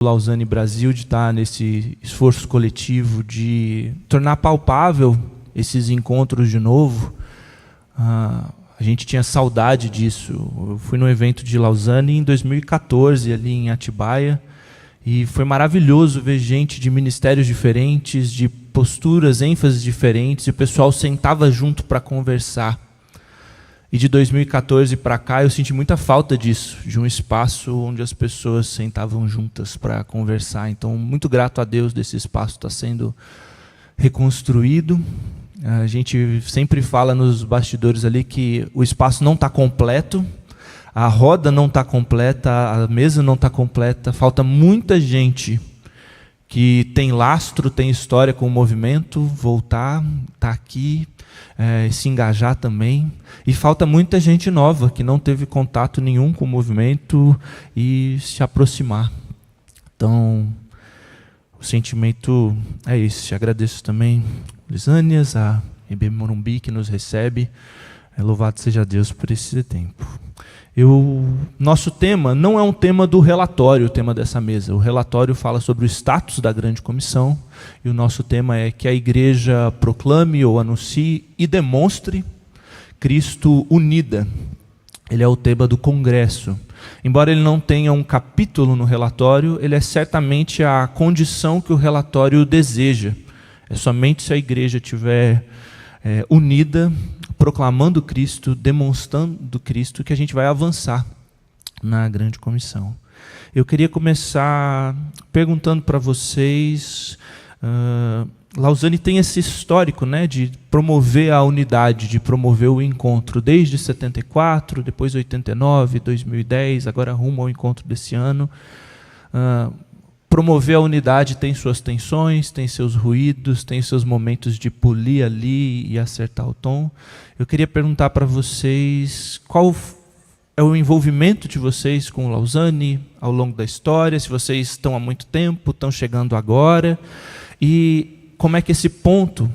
Lausanne Brasil, de estar nesse esforço coletivo de tornar palpável esses encontros de novo. A gente tinha saudade disso. Eu fui num evento de Lausanne em 2014, ali em Atibaia, e foi maravilhoso ver gente de ministérios diferentes, de posturas, ênfases diferentes, e o pessoal sentava junto para conversar. E de 2014 para cá eu senti muita falta disso, de um espaço onde as pessoas sentavam juntas para conversar. Então, muito grato a Deus desse espaço estar sendo reconstruído. A gente sempre fala nos bastidores ali que o espaço não está completo, a roda não está completa, a mesa não está completa, falta muita gente que tem lastro, tem história com o movimento, voltar, estar aqui, se engajar também. E falta muita gente nova que não teve contato nenhum com o movimento e se aproximar. Então, o sentimento é esse. Agradeço também Lisânias, a IB Morumbi que nos recebe. Louvado seja Deus por esse tempo. Nosso tema não é um tema do relatório, o tema dessa mesa. O relatório fala sobre o status da grande comissão, e o nosso tema é que a igreja proclame ou anuncie e demonstre Cristo unida. Ele é o tema do congresso. Embora ele não tenha um capítulo no relatório, ele é certamente a condição que o relatório deseja. É somente se a igreja estiver unida, proclamando Cristo, demonstrando Cristo, que a gente vai avançar na grande comissão. Eu queria começar perguntando para vocês, Lausanne tem esse histórico, né, de promover a unidade, de promover o encontro, desde 74, depois 89, 2010, agora rumo ao encontro desse ano. Promover a unidade tem suas tensões, tem seus ruídos, tem seus momentos de polir ali e acertar o tom. Eu queria perguntar para vocês qual é o envolvimento de vocês com Lausanne ao longo da história, se vocês estão há muito tempo, estão chegando agora, e como é que esse ponto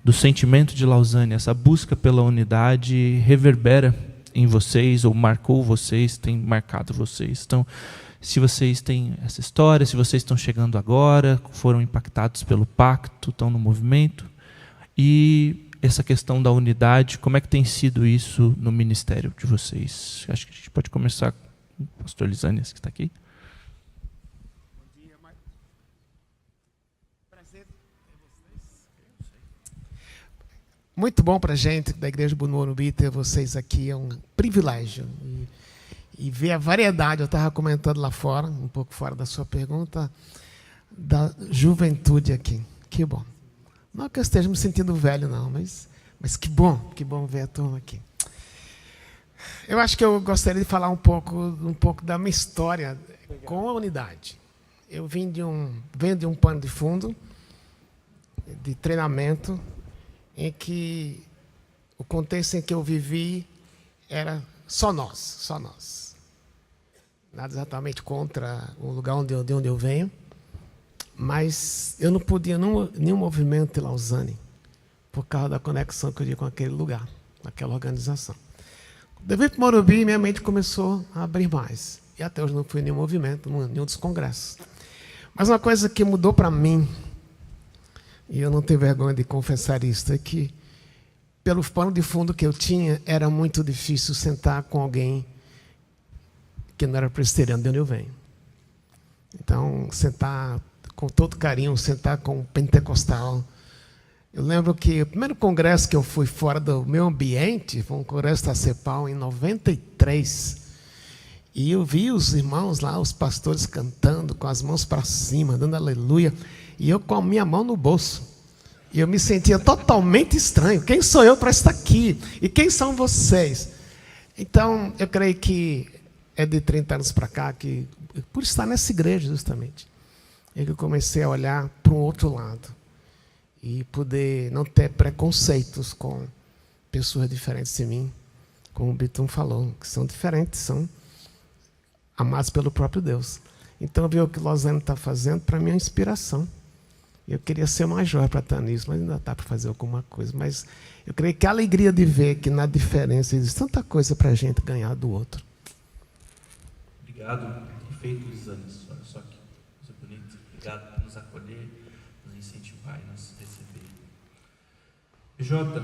do sentimento de Lausanne, essa busca pela unidade, reverbera em vocês, ou marcou vocês, tem marcado vocês. Então, se vocês têm essa história, se vocês estão chegando agora, foram impactados pelo pacto, estão no movimento, e essa questão da unidade, como é que tem sido isso no ministério de vocês? Acho que a gente pode começar com o pastor Lisânias, que está aqui. Bom dia, Maicon. Prazer ter vocês. Muito bom para a gente da Igreja do Morumbi ter vocês aqui, é um privilégio. E ver a variedade, eu estava comentando lá fora, um pouco fora da sua pergunta, da juventude aqui. Que bom. Não que eu esteja me sentindo velho, não, mas que bom ver a turma aqui. Eu acho que eu gostaria de falar um pouco da minha história com a unidade. Eu venho de um pano de fundo, de treinamento, em que o contexto em que eu vivi era só nós. Nada exatamente contra o lugar de onde eu venho, mas eu não podia nenhum movimento de Lausanne por causa da conexão que eu tinha com aquele lugar, aquela organização. Quando eu vim para o Morumbi, minha mente começou a abrir mais. E até hoje não fui em nenhum movimento, nenhum dos congressos. Mas uma coisa que mudou para mim, e eu não tenho vergonha de confessar isso, é que, pelo pano de fundo que eu tinha, era muito difícil sentar com alguém que não era presbiteriano de onde eu venho. Então, sentar com todo carinho, sentar com um pentecostal. Eu lembro que o primeiro congresso que eu fui fora do meu ambiente foi um congresso da CEPAL em 93. E eu vi os irmãos lá, os pastores cantando, com as mãos para cima, dando aleluia, e eu com a minha mão no bolso. E eu me sentia totalmente estranho. Quem sou eu para estar aqui? E quem são vocês? Então, eu creio que é de 30 anos para cá, que por estar nessa igreja, justamente, é que eu comecei a olhar para um outro lado e poder não ter preconceitos com pessoas diferentes de mim, como o Bitum falou, que são diferentes, são amados pelo próprio Deus. Então, ver o que Lausanne está fazendo, para mim, é uma inspiração. Eu queria ser mais jovem para estar nisso, mas ainda dá para fazer alguma coisa. Mas eu creio que a alegria de ver que na diferença existe tanta coisa para a gente ganhar do outro. Obrigado. Perfeito, Lisane. Olha só que coisa bonita. Obrigado por nos acolher, nos incentivar e nos receber. Jota,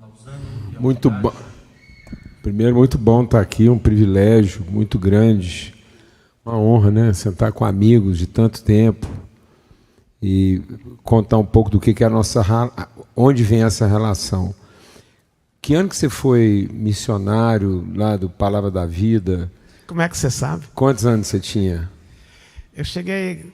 Lausane, muito bom. Primeiro, muito bom estar aqui, um privilégio muito grande, uma honra, né? Sentar com amigos de tanto tempo e contar um pouco do que é a nossa, onde vem essa relação. Que ano que você foi missionário lá do Palavra da Vida? Como é que você sabe? Quantos anos você tinha? Eu cheguei,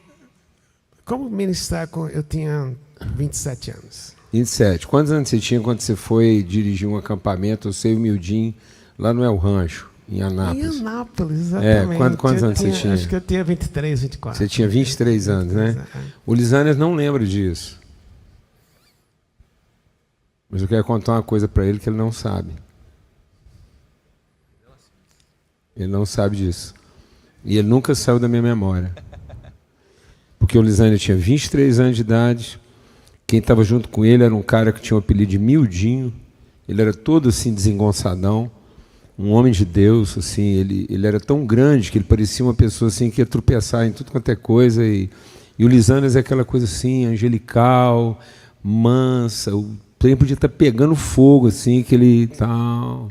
como ministrar, eu tinha 27 anos. 27. Quantos anos você tinha quando você foi dirigir um acampamento, você e o Mildinho, lá no El Rancho, em Anápolis? Em Anápolis, exatamente. Quantos anos você tinha? Acho que eu tinha 23, 24. Você tinha 23 anos, né? O Lisânias não lembra disso. Mas eu quero contar uma coisa para ele que ele não sabe. Ele não sabe disso. E ele nunca saiu da minha memória. Porque o Lisânias tinha 23 anos de idade. Quem estava junto com ele era um cara que tinha o apelido de Mildinho. Ele era todo assim desengonçadão. Um homem de Deus, assim. Ele era tão grande que ele parecia uma pessoa assim que ia tropeçar em tudo quanto é coisa. E o Lisânias é aquela coisa assim, angelical, mansa. O trem podia estar pegando fogo, assim, que ele tal.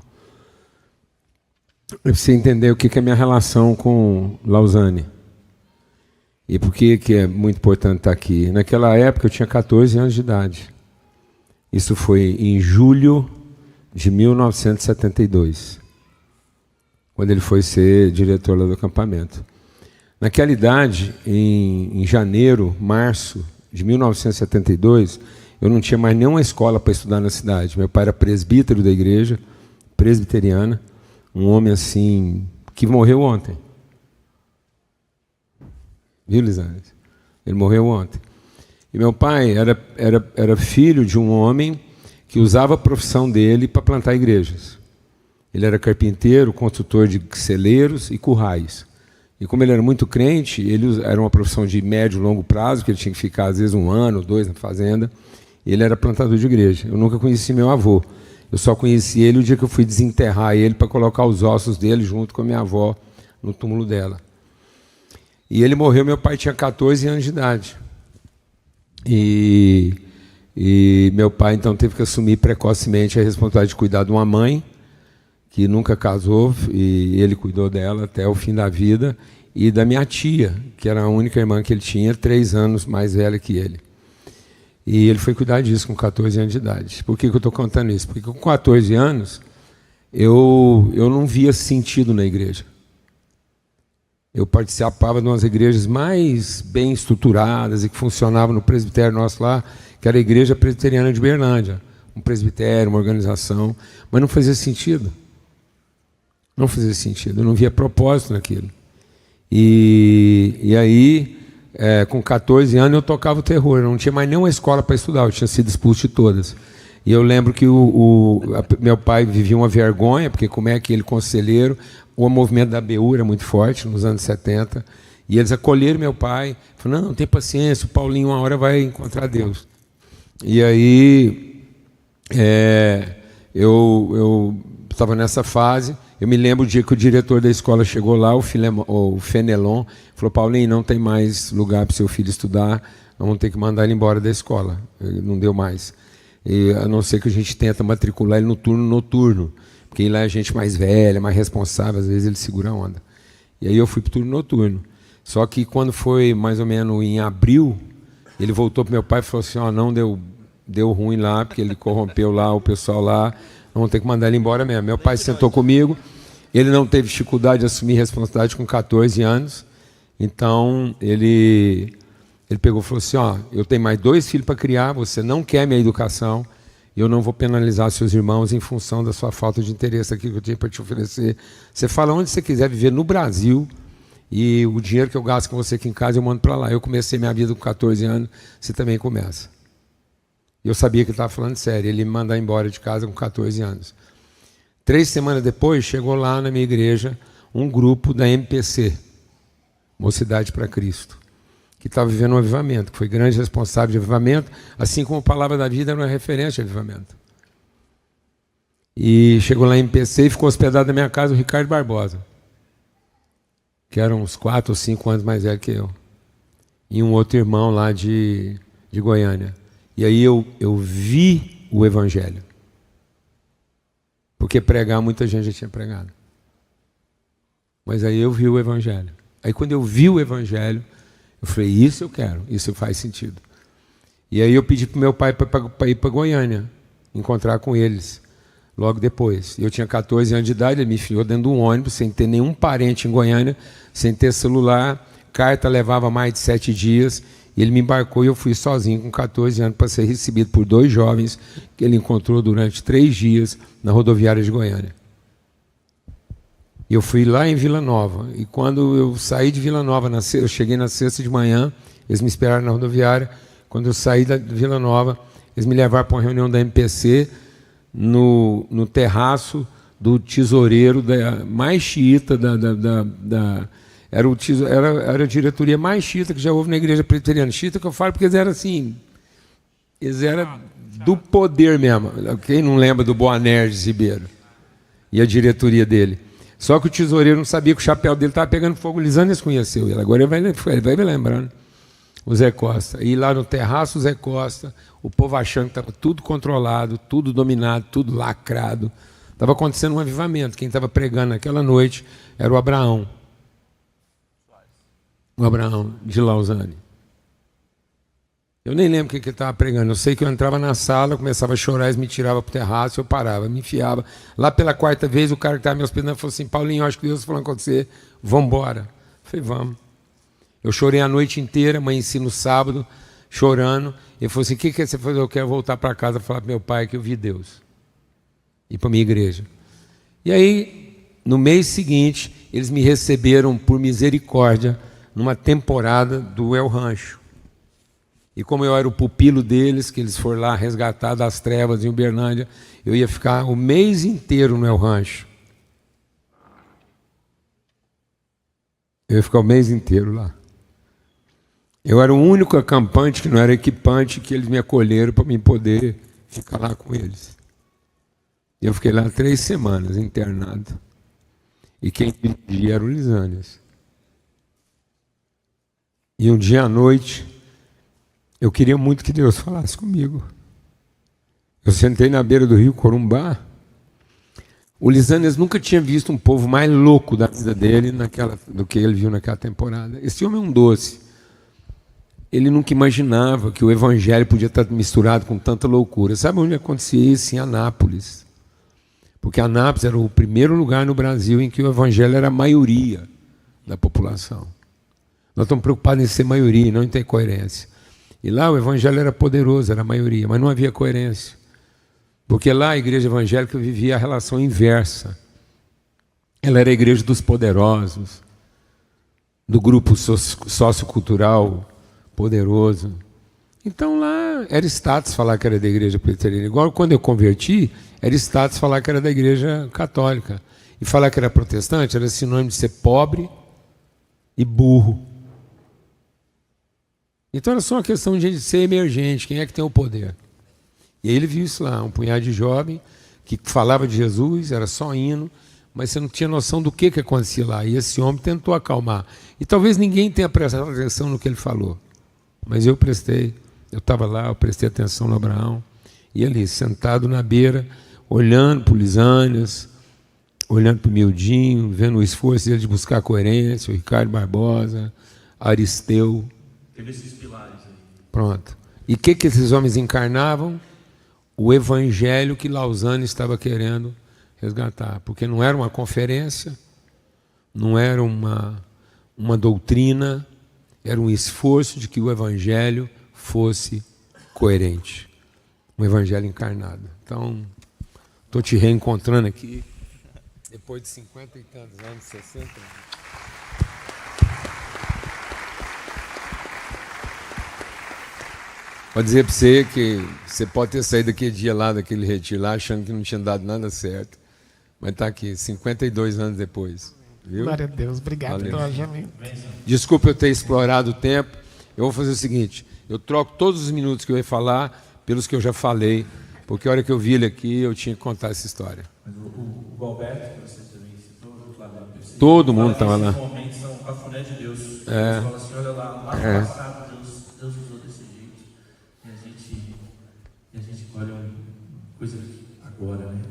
Eu preciso entender o que é a minha relação com Lausane. E por que é muito importante estar aqui? Naquela época eu tinha 14 anos de idade. Isso foi em julho de 1972, quando ele foi ser diretor lá do acampamento. Naquela idade, em janeiro, março de 1972, eu não tinha mais nenhuma escola para estudar na cidade. Meu pai era presbítero da igreja, presbiteriana, um homem assim, que morreu ontem. Viu, Lisânias? Ele morreu ontem. E meu pai era filho de um homem que usava a profissão dele para plantar igrejas. Ele era carpinteiro, construtor de celeiros e currais. E como ele era muito crente, ele era uma profissão de médio e longo prazo, que ele tinha que ficar às vezes 1 ano, 2 na fazenda. E ele era plantador de igreja. Eu nunca conheci meu avô. Eu só conheci ele o dia que eu fui desenterrar ele para colocar os ossos dele junto com a minha avó no túmulo dela. E ele morreu, meu pai tinha 14 anos de idade. E meu pai, então, teve que assumir precocemente a responsabilidade de cuidar de uma mãe que nunca casou, e ele cuidou dela até o fim da vida, e da minha tia, que era a única irmã que ele tinha, 3 anos mais velha que ele. E ele foi cuidar disso com 14 anos de idade. Por que eu estou contando isso? Porque com 14 anos, eu não via sentido na igreja. Eu participava de umas igrejas mais bem estruturadas e que funcionavam no presbitério nosso lá, que era a Igreja Presbiteriana de Berlândia. Um presbitério, uma organização, mas não fazia sentido. Não fazia sentido, eu não via propósito naquilo. E aí, com 14 anos, eu tocava o terror, eu não tinha mais nenhuma escola para estudar, eu tinha sido expulso de todas. E eu lembro que meu pai vivia uma vergonha, porque como é que ele, conselheiro, o movimento da ABU era muito forte nos anos 70, e eles acolheram meu pai, falaram, não, tem paciência, o Paulinho uma hora vai encontrar Deus. E aí, eu estava nessa fase. Eu me lembro o dia que o diretor da escola chegou lá, o Fenelon, falou, Paulinho, não tem mais lugar para o seu filho estudar, nós vamos ter que mandar ele embora da escola. Ele não deu mais. E, a não ser que a gente tenta matricular ele no turno noturno, porque lá é gente mais velha, mais responsável, às vezes ele segura a onda. E aí eu fui para o turno noturno. Só que quando foi mais ou menos em abril, ele voltou para meu pai e falou assim, não deu ruim lá, porque ele corrompeu lá o pessoal lá, vamos ter que mandar ele embora mesmo. Meu pai sentou comigo, ele não teve dificuldade de assumir responsabilidade com 14 anos, então ele pegou e falou assim, eu tenho mais 2 filhos para criar, você não quer minha educação, e eu não vou penalizar seus irmãos em função da sua falta de interesse aqui que eu tinha para te oferecer. Você fala onde você quiser viver no Brasil, e o dinheiro que eu gasto com você aqui em casa eu mando para lá. Eu comecei minha vida com 14 anos, você também começa. Eu sabia que ele estava falando sério, ele me mandar embora de casa com 14 anos. 3 semanas depois, chegou lá na minha igreja um grupo da MPC, Mocidade para Cristo, que estava vivendo um avivamento, que foi grande responsável de avivamento, assim como a Palavra da Vida era uma referência de avivamento. E chegou lá em MPC e ficou hospedado na minha casa o Ricardo Barbosa. que era uns 4 ou 5 anos mais velho que eu. E um outro irmão lá de Goiânia. E aí eu vi o Evangelho. Porque pregar, muita gente já tinha pregado. Mas aí eu vi o Evangelho. Aí quando eu vi o Evangelho, eu falei, isso eu quero, isso faz sentido. E aí eu pedi para o meu pai para ir para Goiânia, encontrar com eles, logo depois. Eu tinha 14 anos de idade, ele me enfiou dentro de um ônibus, sem ter nenhum parente em Goiânia, sem ter celular, carta levava mais de 7 dias, e ele me embarcou e eu fui sozinho com 14 anos para ser recebido por 2 jovens que ele encontrou durante 3 dias na rodoviária de Goiânia. E eu fui lá em Vila Nova, e quando eu saí de Vila Nova, eu cheguei na sexta de manhã, eles me esperaram na rodoviária. Quando eu saí da Vila Nova, eles me levaram para uma reunião da MPC no terraço do tesoureiro mais xiita era a diretoria mais xiita que já houve na igreja presbiteriana. Xiita que eu falo porque eles eram assim, eles eram do poder mesmo. Quem não lembra do Boanerges Ribeiro e a diretoria dele? Só que o tesoureiro não sabia que o chapéu dele estava pegando fogo. O Lisânias conheceu ele, agora ele vai me lembrando. O Zé Costa. E lá no terraço, o Zé Costa, o povo achando que estava tudo controlado, tudo dominado, tudo lacrado. Estava acontecendo um avivamento. Quem estava pregando naquela noite era o Abraão. O Abraão de Lausanne. Eu nem lembro o que ele estava pregando. Eu sei que eu entrava na sala, eu começava a chorar, eles me tiravam para o terraço, eu parava, me enfiava. Lá pela 4ª vez, o cara que estava me hospedando falou assim, Paulinho, acho que Deus está falando com você, vamos embora. Eu falei, vamos. Eu chorei a noite inteira, amanheci no sábado, chorando. Ele falou assim, o que você faz? Eu quero voltar para casa falar para meu pai que eu vi Deus. E para a minha igreja. E aí, no mês seguinte, eles me receberam por misericórdia numa temporada do El Rancho. E como eu era o pupilo deles, que eles foram lá resgatar das trevas em Uberlândia, eu ia ficar o mês inteiro no El Rancho. Eu ia ficar o mês inteiro lá. Eu era o único acampante que não era equipante, que eles me acolheram para mim poder ficar lá com eles. E eu fiquei lá 3 semanas internado. E quem dirigia era o Lisânias. E um dia à noite, eu queria muito que Deus falasse comigo. Eu sentei na beira do rio Corumbá. O Lisânias nunca tinha visto um povo mais louco da vida dele do que ele viu naquela temporada. Esse homem é um doce. Ele nunca imaginava que o evangelho podia estar misturado com tanta loucura. Sabe onde acontecia isso? Em Anápolis. Porque Anápolis era o primeiro lugar no Brasil em que o evangelho era a maioria da população. Nós estamos preocupados em ser maioria, não em ter coerência. E lá o evangelho era poderoso, era a maioria, mas não havia coerência. Porque lá a igreja evangélica vivia a relação inversa. Ela era a igreja dos poderosos, do grupo sociocultural poderoso. Então lá era status falar que era da igreja presbiteriana. Igual quando eu converti, era status falar que era da igreja católica. E falar que era protestante era sinônimo de ser pobre e burro. Então era só uma questão de ser emergente, quem é que tem o poder. E aí ele viu isso lá, um punhado de jovem que falava de Jesus, era só hino, mas você não tinha noção do que acontecia lá. E esse homem tentou acalmar. E talvez ninguém tenha prestado atenção no que ele falou. Mas eu prestei, eu estava lá, eu prestei atenção no Abraão. E ali, sentado na beira, olhando para o Lisânias, olhando para o Mildinho, vendo o esforço dele de buscar coerência, o Ricardo Barbosa, Aristeu. Teve esses pilares aí. Pronto. E o que esses homens encarnavam? O evangelho que Lausanne estava querendo resgatar. Porque não era uma conferência, não era uma doutrina, era um esforço de que o evangelho fosse coerente. Um evangelho encarnado. Então, estou te reencontrando aqui, depois de 50 e tantos anos, 60 anos. Vou dizer para você que você pode ter saído daquele dia lá, daquele retiro lá, achando que não tinha dado nada certo. Mas está aqui, 52 anos depois. Viu? Glória a Deus, obrigado pelo ajamento. Desculpa eu ter explorado o tempo. Eu vou fazer o seguinte, eu troco todos os minutos que eu ia falar pelos que eu já falei, porque a hora que eu vi ele aqui, eu tinha que contar essa história. Mas o Alberto, que você também citou, todo mundo estava lá. Esses momentos são né, de Deus. É. Deus fala assim, olha lá no passado Deus usou desse jeito. E a gente olha uma coisa agora, né?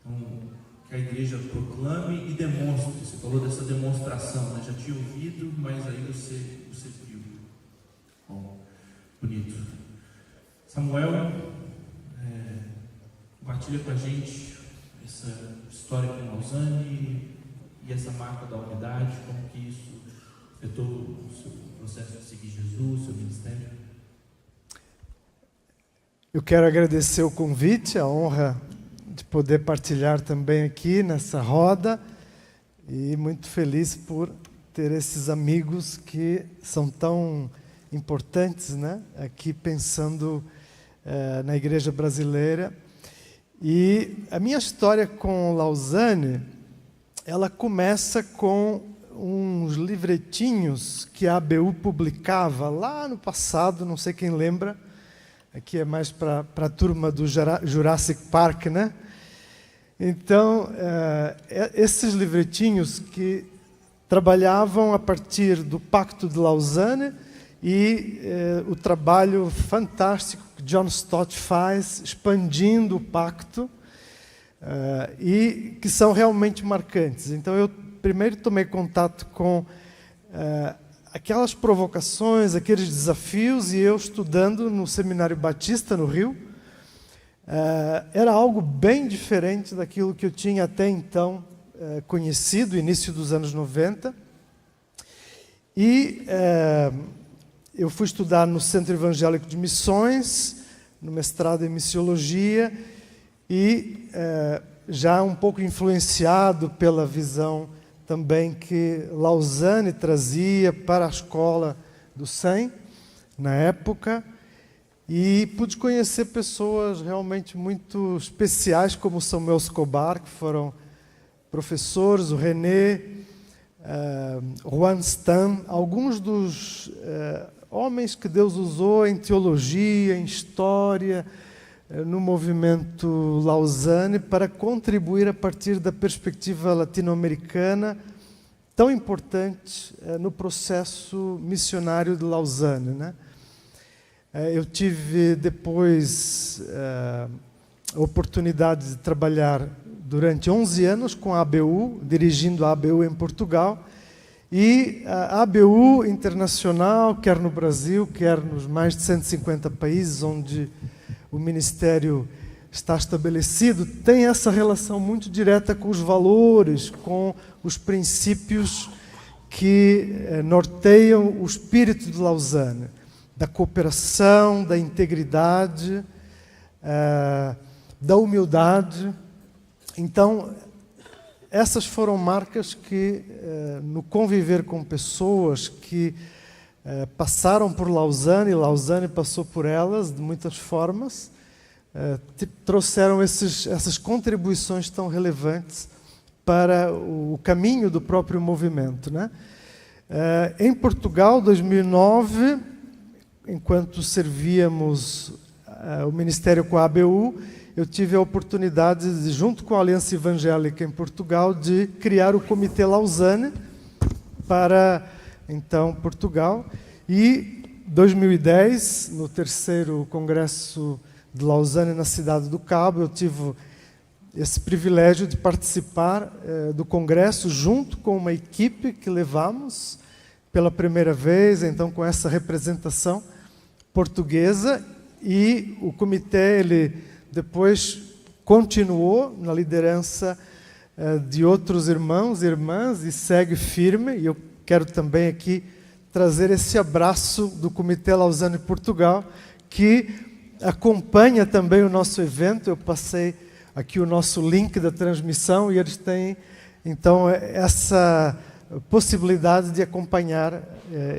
Então, que a igreja proclame e demonstre. Você falou dessa demonstração, né? Já tinha ouvido, mas aí você viu. Bom, bonito. Samuel, compartilha com a gente essa história com Lausanne e essa marca da unidade, como que isso afetou o seu processo de seguir Jesus, seu ministério. Eu quero agradecer o convite, a honra de poder partilhar também aqui nessa roda e muito feliz por ter esses amigos que são tão importantes, né? Aqui pensando na igreja brasileira. E a minha história com Lausanne, ela começa com uns livretinhos que a ABU publicava lá no passado, não sei quem lembra, aqui é mais para a turma do Jurassic Park, né? Então, esses livretinhos que trabalhavam a partir do Pacto de Lausanne e o trabalho fantástico que John Stott faz, expandindo o pacto, e que são realmente marcantes. Então, eu primeiro tomei contato com aquelas provocações, aqueles desafios, e eu estudando no Seminário Batista, no Rio, era algo bem diferente daquilo que eu tinha até então conhecido, início dos anos 90. E eu fui estudar no Centro Evangélico de Missões, no mestrado em Missiologia, e já um pouco influenciado pela visão também que Lausanne trazia para a escola do SEM, na época, e pude conhecer pessoas realmente muito especiais, como Samuel Escobar, que foram professores, o René, Juan Stam, alguns dos homens que Deus usou em teologia, em história, no movimento Lausanne, para contribuir a partir da perspectiva latino-americana, tão importante no processo missionário de Lausanne, né? Eu tive depois a oportunidade de trabalhar durante 11 anos com a ABU, dirigindo a ABU em Portugal, e a ABU internacional, quer no Brasil, quer nos mais de 150 países onde o ministério está estabelecido, tem essa relação muito direta com os valores, com os princípios que norteiam o espírito de Lausanne, da cooperação, da integridade, da humildade. Então, essas foram marcas que, no conviver com pessoas que passaram por Lausanne, e Lausanne passou por elas de muitas formas, trouxeram essas contribuições tão relevantes para o caminho do próprio movimento, né? Em Portugal, 2009, enquanto servíamos o ministério com a ABU, eu tive a oportunidade, de, junto com a Aliança Evangélica em Portugal, de criar o Comitê Lausanne para, então, Portugal. E, 2010, no 3º Congresso de Lausanne, na cidade do Cabo, eu tive esse privilégio de participar do Congresso, junto com uma equipe que levamos pela primeira vez, então, com essa representação portuguesa. E o comitê, ele depois continuou na liderança de outros irmãos e irmãs e segue firme. E eu quero também aqui trazer esse abraço do Comitê Lausanne Portugal, que acompanha também o nosso evento. Eu passei aqui o nosso link da transmissão e eles têm, então, essa possibilidade de acompanhar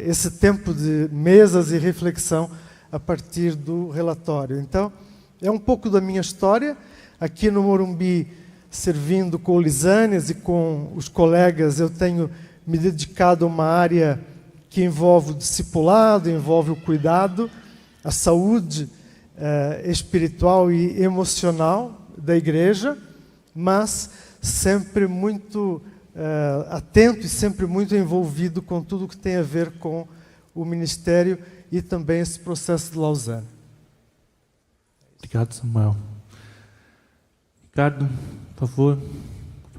esse tempo de mesas e reflexão a partir do relatório. Então, é um pouco da minha história, aqui no Morumbi, servindo com o Lisânias e com os colegas, eu tenho me dedicado a uma área que envolve o discipulado, envolve o cuidado, a saúde espiritual e emocional da igreja, mas sempre muito atento e sempre muito envolvido com tudo que tem a ver com o ministério e também esse processo de Lausanne. Obrigado, Samuel. Ricardo, por favor.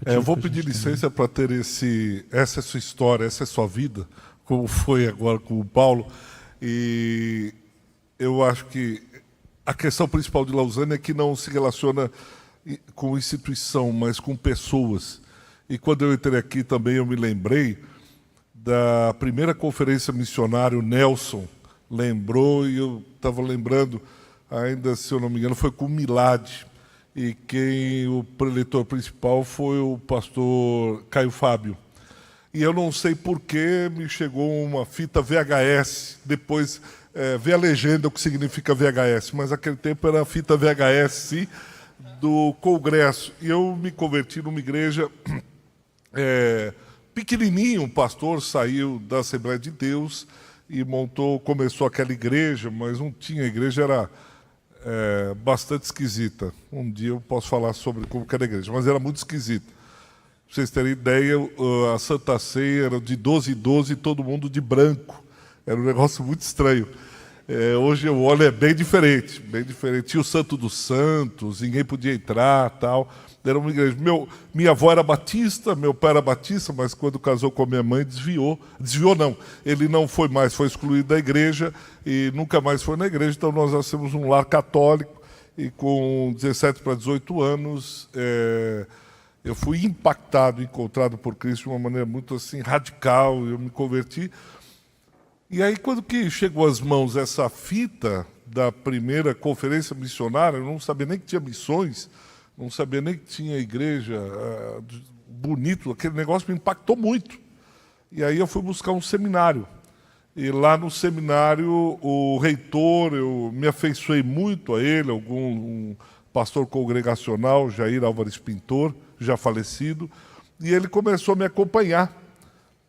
Eu vou pedir licença para ter essa é a sua história, essa é a sua vida, como foi agora com o Paulo. E eu acho que a questão principal de Lausanne é que não se relaciona com instituição, mas com pessoas. E quando eu entrei aqui também eu me lembrei da primeira conferência missionária, o Nelson lembrou, e eu estava lembrando, ainda se eu não me engano, foi com o Milad. E o preletor principal foi o pastor Caio Fábio. E eu não sei por que me chegou uma fita VHS, depois vê a legenda o que significa VHS, mas naquele tempo era a fita VHS do Congresso. E eu me converti numa igreja pequenininho, um pastor saiu da Assembleia de Deus e começou aquela igreja, mas não tinha, a igreja era bastante esquisita. Um dia eu posso falar sobre como que era a igreja, mas era muito esquisita. Para vocês terem ideia, a Santa Ceia era de 12 em 12, todo mundo de branco. Era um negócio muito estranho. Hoje eu olho, é bem diferente, bem diferente. Tinha o Santo dos Santos, ninguém podia entrar, tal. Era uma igreja. Minha avó era batista, meu pai era batista, mas quando casou com a minha mãe, desviou. Desviou não, ele não foi mais, foi excluído da igreja e nunca mais foi na igreja. Então nós nascemos num lar católico e com 17 para 18 anos eu fui impactado, encontrado por Cristo de uma maneira muito assim radical. Eu me converti. E aí, quando que chegou às mãos essa fita da primeira conferência missionária, eu não sabia nem que tinha missões, não sabia nem que tinha igreja bonito, aquele negócio me impactou muito. E aí eu fui buscar um seminário. E lá no seminário, o reitor, eu me afeiçoei muito a ele, um pastor congregacional, Jair Álvares Pintor, já falecido, e ele começou a me acompanhar,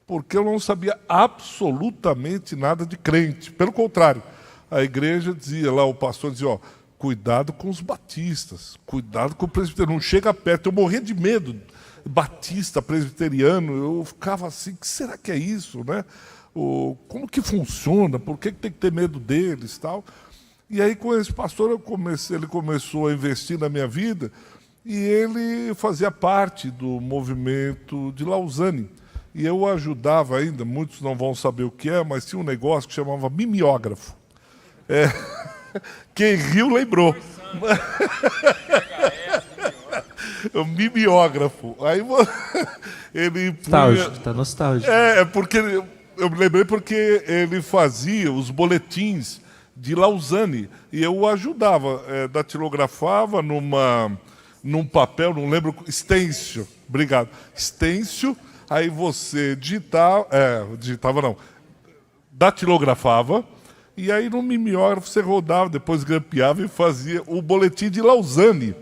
porque eu não sabia absolutamente nada de crente. Pelo contrário, a igreja dizia lá, o pastor dizia, cuidado com os batistas, cuidado com o presbiteriano, não chega perto. Eu morria de medo, batista, presbiteriano, eu ficava assim, o que será que é isso, né? Como que funciona, por que tem que ter medo deles, tal? E aí com esse pastor ele começou a investir na minha vida, e ele fazia parte do movimento de Lausanne. E eu ajudava ainda, muitos não vão saber o que é, mas tinha um negócio que chamava mimeógrafo. Quem riu lembrou. O mimeógrafo. Aí ele Está nostálgico. Porque eu me lembrei porque ele fazia os boletins de Lausanne e eu o ajudava, datilografava num papel, não lembro, estêncil. Obrigado. Estêncil. Aí você datilografava, e aí no mimeógrafo você rodava, depois grampeava e fazia o boletim de Lausanne.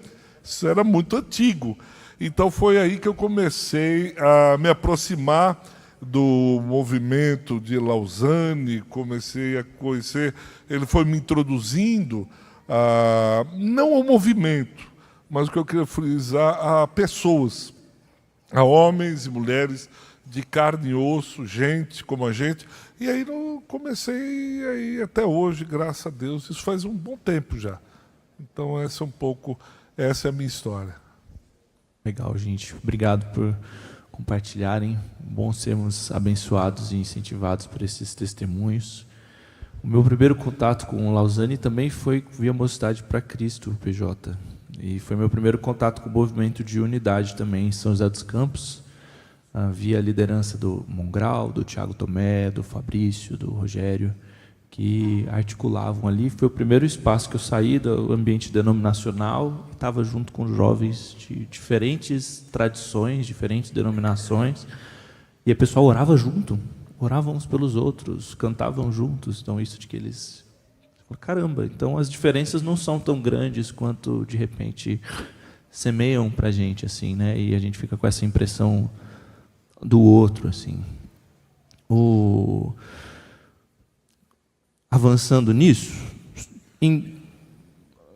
Isso era muito antigo. Então foi aí que eu comecei a me aproximar do movimento de Lausanne, comecei a conhecer, ele foi me introduzindo, não ao movimento, mas o que eu queria frisar, a pessoas, a homens e mulheres de carne e osso, gente como a gente. E aí eu comecei aí até hoje, graças a Deus, isso faz um bom tempo já. Então essa é a minha história. Legal, gente. Obrigado por compartilharem. Bom sermos abençoados e incentivados por esses testemunhos. O meu primeiro contato com Lausanne também foi via Mocidade para Cristo, PJ. E foi meu primeiro contato com o movimento de unidade também em São José dos Campos. Via a liderança do Mongrau, do Tiago Tomé, do Fabrício, do Rogério, que articulavam ali. Foi o primeiro espaço que eu saí do ambiente denominacional e estava junto com jovens de diferentes tradições, diferentes denominações. E o pessoal orava junto, oravam uns pelos outros, cantavam juntos. Então, isso de que eles... Caramba, então as diferenças não são tão grandes quanto, de repente, semeiam para a gente, assim, né? E a gente fica com essa impressão do outro, assim. Avançando nisso,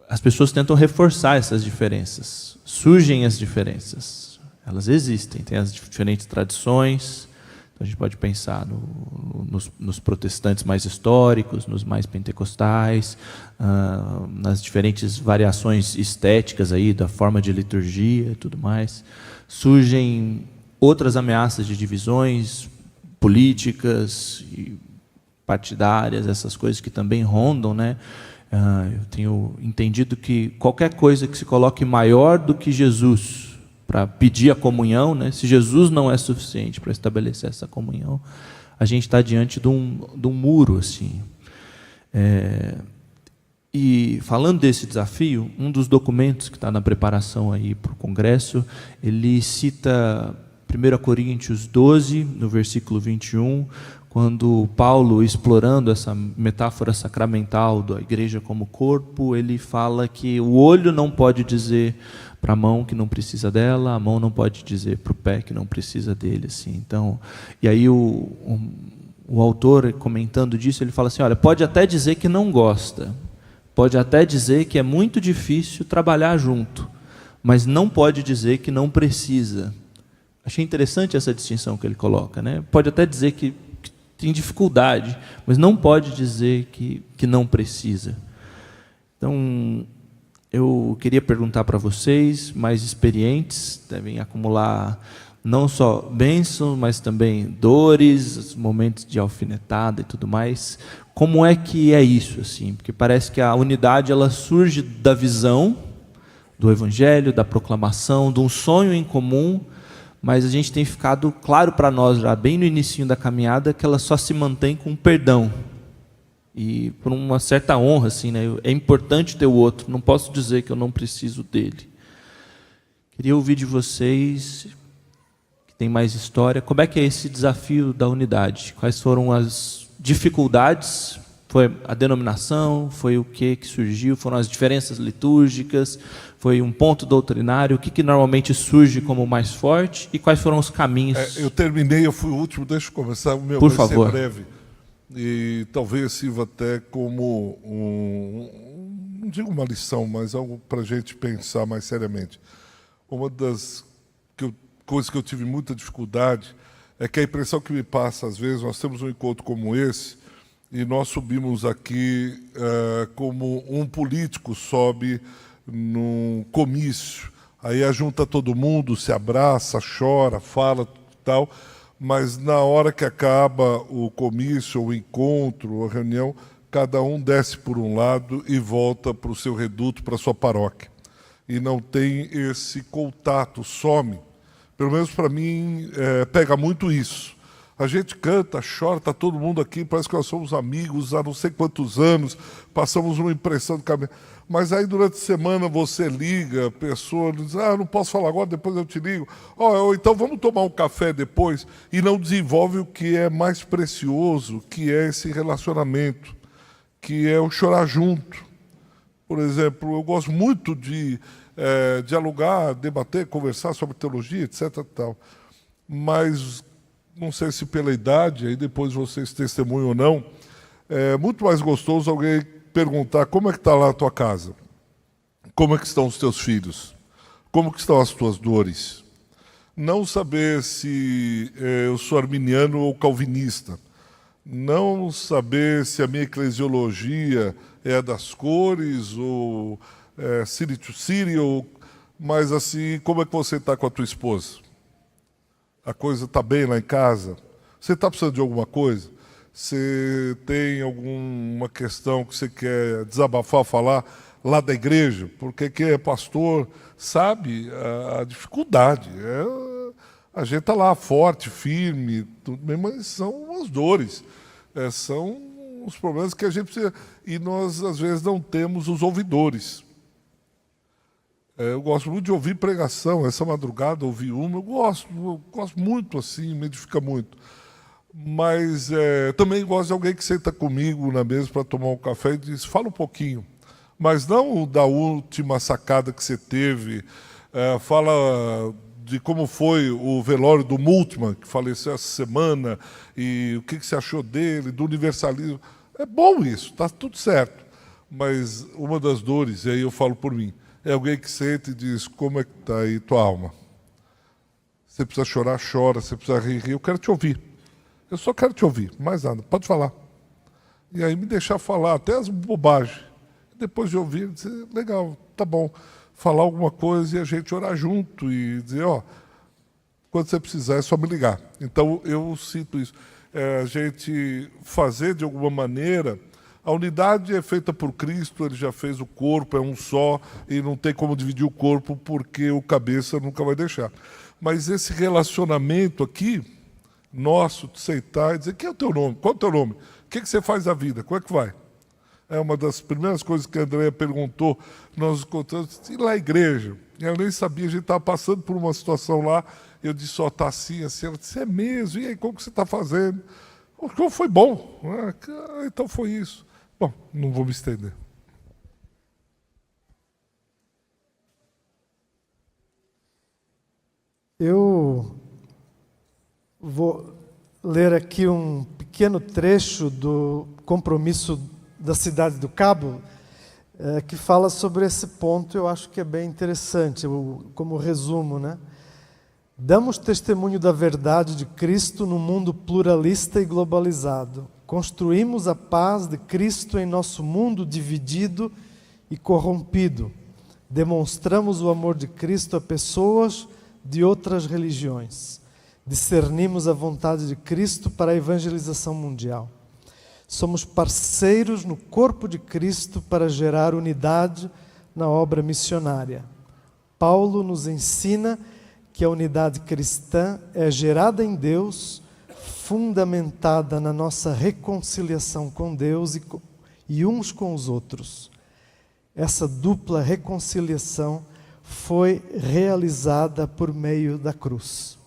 as pessoas tentam reforçar essas diferenças. Surgem as diferenças. Elas existem, tem as diferentes tradições. Então, a gente pode pensar nos protestantes mais históricos, nos mais pentecostais, nas diferentes variações estéticas aí, da forma de liturgia e tudo mais. Surgem outras ameaças de divisões políticas e partidárias, essas coisas que também rondam, né? Eu tenho entendido que qualquer coisa que se coloque maior do que Jesus para pedir a comunhão, né? Se Jesus não é suficiente para estabelecer essa comunhão, a gente está diante de um muro, assim. E falando desse desafio, um dos documentos que está na preparação aí para o Congresso, ele cita 1 Coríntios 12, no versículo 21, quando Paulo, explorando essa metáfora sacramental da igreja como corpo, ele fala que o olho não pode dizer para a mão que não precisa dela, a mão não pode dizer para o pé que não precisa dele. Assim. Então, e aí o autor, comentando disso, ele fala assim, olha, pode até dizer que não gosta, pode até dizer que é muito difícil trabalhar junto, mas não pode dizer que não precisa. Achei interessante essa distinção que ele coloca, né? Pode até dizer que tem dificuldade, mas não pode dizer que não precisa. Então, eu queria perguntar para vocês, mais experientes, devem acumular não só bênçãos, mas também dores, momentos de alfinetada e tudo mais. Como é que é isso, assim? Porque parece que a unidade ela surge da visão do Evangelho, da proclamação, de um sonho em comum, mas a gente tem ficado claro para nós, já bem no início da caminhada, que ela só se mantém com perdão. E por uma certa honra, assim, né? É importante ter o outro, não posso dizer que eu não preciso dele. Queria ouvir de vocês, que tem mais história, como é que é esse desafio da unidade? Quais foram as dificuldades? Foi a denominação? Foi o que surgiu? Foram as diferenças litúrgicas? Foi um ponto doutrinário? O que normalmente surge como mais forte? E quais foram os caminhos? Eu terminei, eu fui o último, deixa eu começar. O meu Por vai favor. ser breve. E talvez sirva até como, não digo uma lição, mas algo para a gente pensar mais seriamente. Uma das coisas que eu tive muita dificuldade é que a impressão que me passa, às vezes, nós temos um encontro como esse, e nós subimos aqui como um político sobe num comício, aí ajunta todo mundo, se abraça, chora, fala e tal, mas na hora que acaba o comício, o encontro, a reunião, cada um desce por um lado e volta para o seu reduto, para a sua paróquia. E não tem esse contato, some. Pelo menos para mim, pega muito isso. A gente canta, chora, está todo mundo aqui, parece que nós somos amigos há não sei quantos anos, passamos uma impressão de caminho. Mas aí durante a semana você liga, a pessoa diz, não posso falar agora, depois eu te ligo. Ou então vamos tomar um café depois, e não desenvolve o que é mais precioso, que é esse relacionamento, que é o chorar junto. Por exemplo, eu gosto muito de dialogar, debater, conversar sobre teologia, etc. Tal. Mas não sei se pela idade, aí depois vocês testemunham ou não, é muito mais gostoso alguém perguntar como é que está lá a tua casa, como é que estão os teus filhos, como que estão as tuas dores. Não saber se eu sou arminiano ou calvinista, não saber se a minha eclesiologia é a das cores ou city to city, mas assim, como é que você está com a tua esposa? A coisa está bem lá em casa? Você está precisando de alguma coisa? Você tem alguma questão que você quer desabafar, falar lá da igreja? Porque quem é pastor sabe a dificuldade. A gente está lá forte, firme, tudo bem, mas são as dores. São os problemas que a gente precisa. E nós, às vezes, não temos os ouvidores. Eu gosto muito de ouvir pregação. Essa madrugada ouvi uma, eu gosto muito assim, me edifica muito. Mas também gosto de alguém que senta comigo na mesa para tomar um café e diz, fala um pouquinho. Mas não da última sacada que você teve, fala de como foi o velório do Multman, que faleceu essa semana, e o que você achou dele, do universalismo. É bom isso, está tudo certo. Mas uma das dores, e aí eu falo por mim, é alguém que senta e diz, como é que está aí tua alma? Você precisa chorar, chora. Você precisa rir, rir. Eu quero te ouvir. Eu só quero te ouvir, mais nada. Pode falar. E aí me deixar falar, até as bobagens. Depois de ouvir, dizer, legal, tá bom. Falar alguma coisa e a gente orar junto e dizer, ó, quando você precisar é só me ligar. Então eu sinto isso. A gente fazer de alguma maneira, a unidade é feita por Cristo, ele já fez o corpo, é um só, e não tem como dividir o corpo porque o cabeça nunca vai deixar. Mas esse relacionamento aqui, nosso, de sentar e dizer, quem é o teu nome? Qual é o teu nome? O que você faz da vida? Como é que vai? É uma das primeiras coisas que a Andréia perguntou, nós contamos, e lá a igreja? E ela nem sabia, a gente estava passando por uma situação lá, eu disse, só está assim, assim, ela disse, é mesmo, e aí, como que você está fazendo? O show foi bom, então foi isso. Bom, não vou me estender. Eu vou ler aqui um pequeno trecho do compromisso da Cidade do Cabo, que fala sobre esse ponto. Eu acho que é bem interessante, como resumo, né? Damos testemunho da verdade de Cristo no mundo pluralista e globalizado. Construímos a paz de Cristo em nosso mundo dividido e corrompido. Demonstramos o amor de Cristo a pessoas de outras religiões. Discernimos a vontade de Cristo para a evangelização mundial. Somos parceiros no corpo de Cristo para gerar unidade na obra missionária. Paulo nos ensina que a unidade cristã é gerada em Deus, fundamentada na nossa reconciliação com Deus e uns com os outros. Essa dupla reconciliação foi realizada por meio da cruz.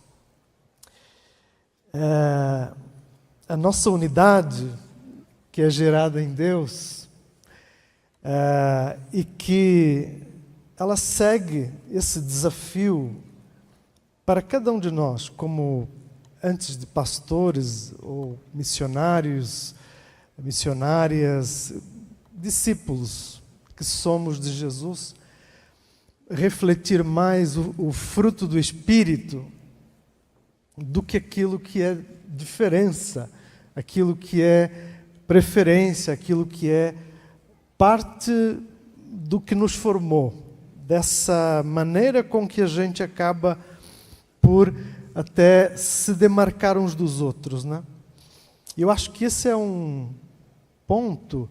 A nossa unidade, que é gerada em Deus, e que ela segue esse desafio para cada um de nós, como antes de pastores ou missionários, missionárias, discípulos que somos de Jesus, refletir mais o fruto do Espírito do que aquilo que é diferença, aquilo que é preferência, aquilo que é parte do que nos formou, dessa maneira com que a gente acaba por até se demarcar uns dos outros, né? Eu acho que esse é um ponto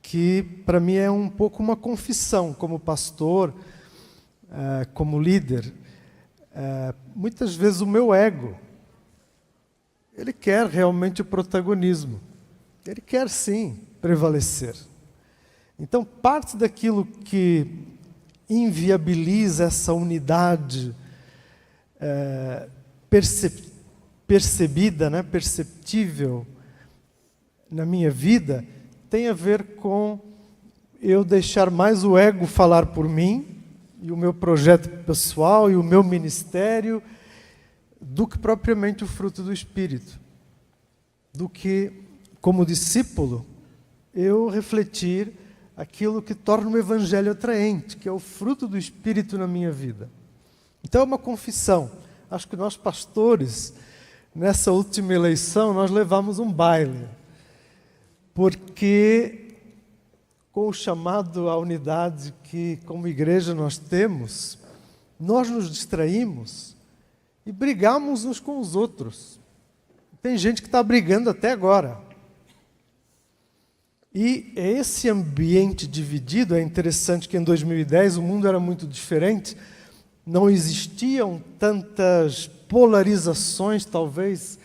que para mim é um pouco uma confissão como pastor, como líder. Muitas vezes o meu ego, ele quer realmente o protagonismo. Ele quer sim prevalecer. Então, parte daquilo que inviabiliza essa unidade percebida, né, perceptível na minha vida, tem a ver com eu deixar mais o ego falar por mim, e o meu projeto pessoal, e o meu ministério, do que propriamente o fruto do Espírito. Do que, como discípulo, eu refletir aquilo que torna o Evangelho atraente, que é o fruto do Espírito na minha vida. Então é uma confissão. Acho que nós pastores, nessa última eleição, nós levamos um baile. Porque com o chamado à unidade que como igreja nós temos, nós nos distraímos e brigamos uns com os outros. Tem gente que está brigando até agora. E esse ambiente dividido, é interessante que em 2010 o mundo era muito diferente, não existiam tantas polarizações, talvez,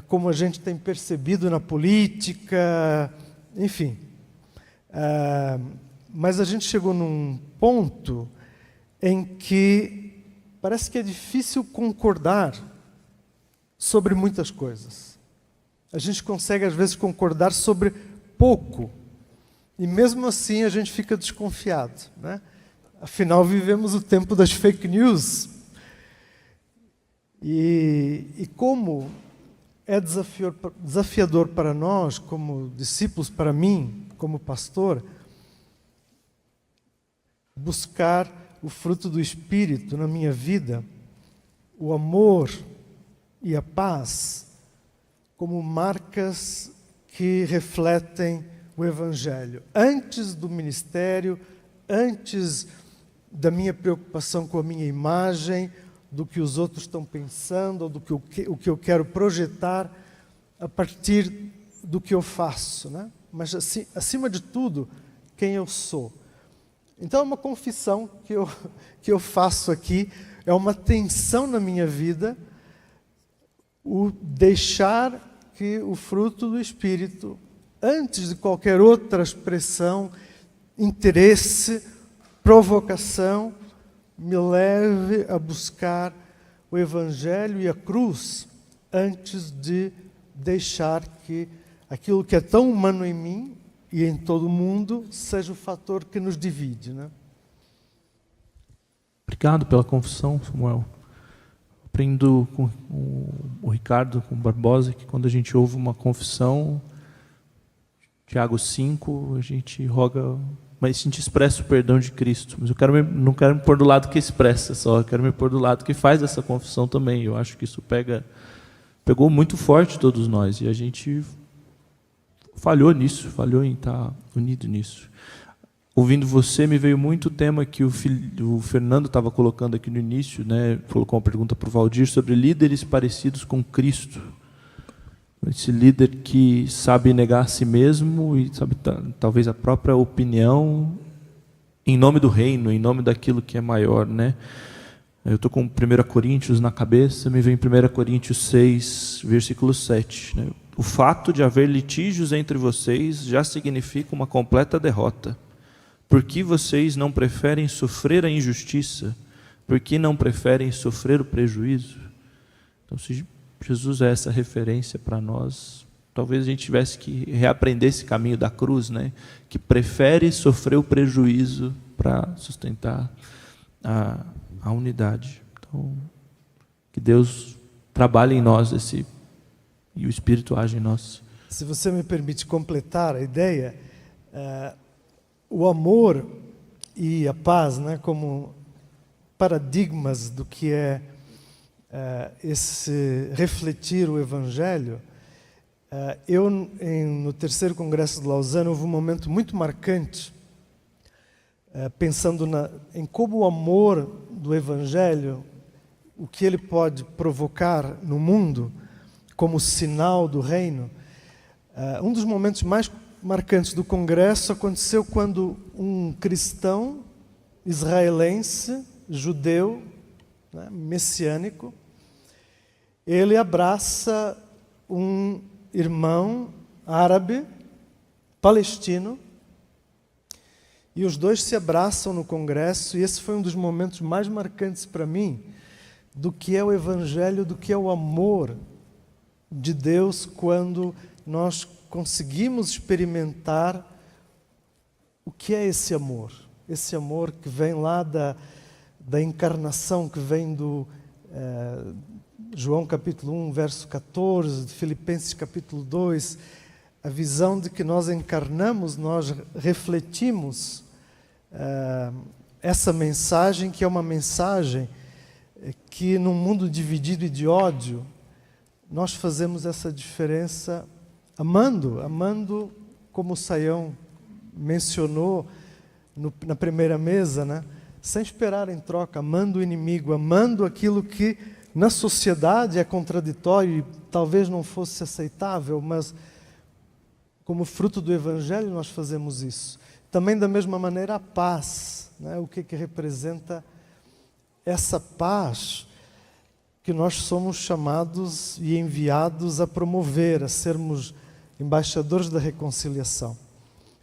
como a gente tem percebido na política, enfim. Mas a gente chegou num ponto em que parece que é difícil concordar sobre muitas coisas. A gente consegue, às vezes, concordar sobre pouco, e mesmo assim a gente fica desconfiado, né? Afinal, vivemos o tempo das fake news. E como é desafiador para nós, como discípulos, para mim, como pastor, buscar o fruto do Espírito na minha vida o amor e a paz como marcas que refletem o Evangelho. Antes do ministério, antes da minha preocupação com a minha imagem, do que os outros estão pensando, ou do que o que eu quero projetar a partir do que eu faço, né? Mas, assim, acima de tudo, quem eu sou. Então, é uma confissão que eu faço aqui, é uma tensão na minha vida, o deixar que o fruto do Espírito, antes de qualquer outra expressão, interesse, provocação, me leve a buscar o Evangelho e a cruz, antes de deixar que aquilo que é tão humano em mim e em todo mundo seja o fator que nos divide, né? Obrigado pela confissão, Samuel. Aprendo com o Ricardo, com o Barbosa, que quando a gente ouve uma confissão, Tiago 5, a gente roga, mas a gente expressa o perdão de Cristo. Mas eu não quero me pôr do lado que expressa só, eu quero me pôr do lado que faz essa confissão também. Eu acho que isso pegou muito forte todos nós, e a gente falhou nisso, falhou em estar unido nisso. Ouvindo você, me veio muito o tema que o Fernando estava colocando aqui no início, né? Colocou uma pergunta para o Valdir sobre líderes parecidos com Cristo. Esse líder que sabe negar a si mesmo e sabe talvez a própria opinião em nome do reino, em nome daquilo que é maior, né? Eu estou com 1 Coríntios na cabeça, me vem 1 Coríntios 6, versículo 7. Né? O fato de haver litígios entre vocês já significa uma completa derrota. Por que vocês não preferem sofrer a injustiça? Por que não preferem sofrer o prejuízo? Então, se Jesus é essa referência para nós, talvez a gente tivesse que reaprender esse caminho da cruz, né? Que prefere sofrer o prejuízo para sustentar a unidade. Então, que Deus trabalhe em nós e o Espírito age em nós. Se você me permite completar a ideia, o amor e a paz, né, como paradigmas do que é esse refletir o Evangelho. No terceiro Congresso de Lausanne, houve um momento muito marcante, pensando em como o amor do Evangelho, o que ele pode provocar no mundo, como sinal do reino. Um dos momentos mais marcantes do Congresso aconteceu quando um cristão israelense, judeu, né, messiânico, ele abraça um irmão árabe, palestino, e os dois se abraçam no Congresso, e esse foi um dos momentos mais marcantes para mim, do que é o Evangelho, do que é o amor de Deus, quando nós conseguimos experimentar o que é esse amor que vem lá da encarnação, que vem do João capítulo 1, verso 14, de Filipenses capítulo 2, a visão de que nós encarnamos, nós refletimos essa mensagem, que é uma mensagem que num mundo dividido e de ódio, nós fazemos essa diferença amando, como o Saião mencionou na primeira mesa, né? Sem esperar em troca, amando o inimigo, amando aquilo que na sociedade é contraditório e talvez não fosse aceitável, mas como fruto do Evangelho nós fazemos isso. Também da mesma maneira a paz, né? O que representa essa paz que nós somos chamados e enviados a promover, a sermos embaixadores da reconciliação.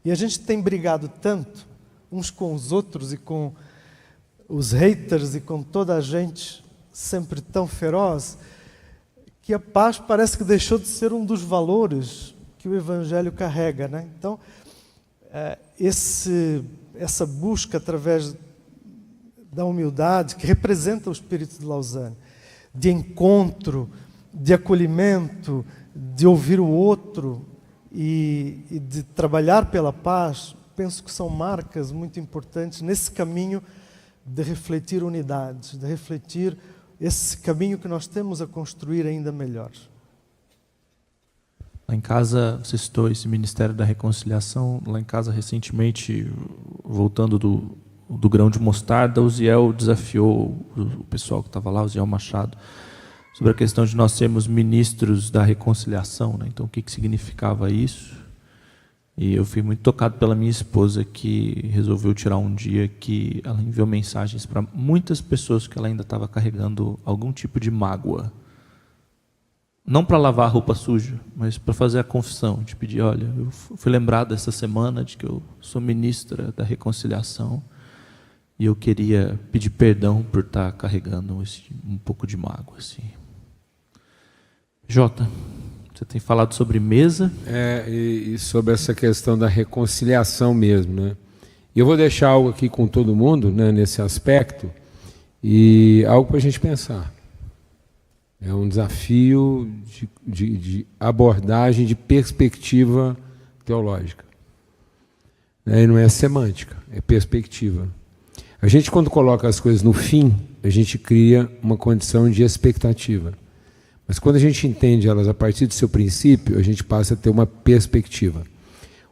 E a gente tem brigado tanto uns com os outros e com os haters e com toda a gente sempre tão feroz, que a paz parece que deixou de ser um dos valores que o Evangelho carrega, né? Então, essa busca através da humildade, que representa o espírito de Lausanne, de encontro, de acolhimento, de ouvir o outro e de trabalhar pela paz, penso que são marcas muito importantes nesse caminho de refletir unidade, de refletir esse caminho que nós temos a construir ainda melhor. Lá em casa, você citou esse Ministério da Reconciliação. Lá em casa, recentemente, voltando do grão de mostarda, o Ziel desafiou o pessoal que estava lá, o Ziel Machado, sobre a questão de nós sermos ministros da reconciliação, né? Então, o que significava isso? E eu fui muito tocado pela minha esposa, que resolveu tirar um dia que ela enviou mensagens para muitas pessoas que ela ainda estava carregando algum tipo de mágoa. Não para lavar a roupa suja, mas para fazer a confissão, de pedir, olha, eu fui lembrado essa semana de que eu sou ministra da reconciliação e eu queria pedir perdão por estar carregando um pouco de mágoa. Assim. Jota, você tem falado sobre mesa. E sobre essa questão da reconciliação mesmo, né? E eu vou deixar algo aqui com todo mundo, né, nesse aspecto, e algo para a gente pensar. É um desafio de abordagem, de perspectiva teológica. E não é semântica, é perspectiva. A gente, quando coloca as coisas no fim, a gente cria uma condição de expectativa. Mas quando a gente entende elas a partir do seu princípio, a gente passa a ter uma perspectiva.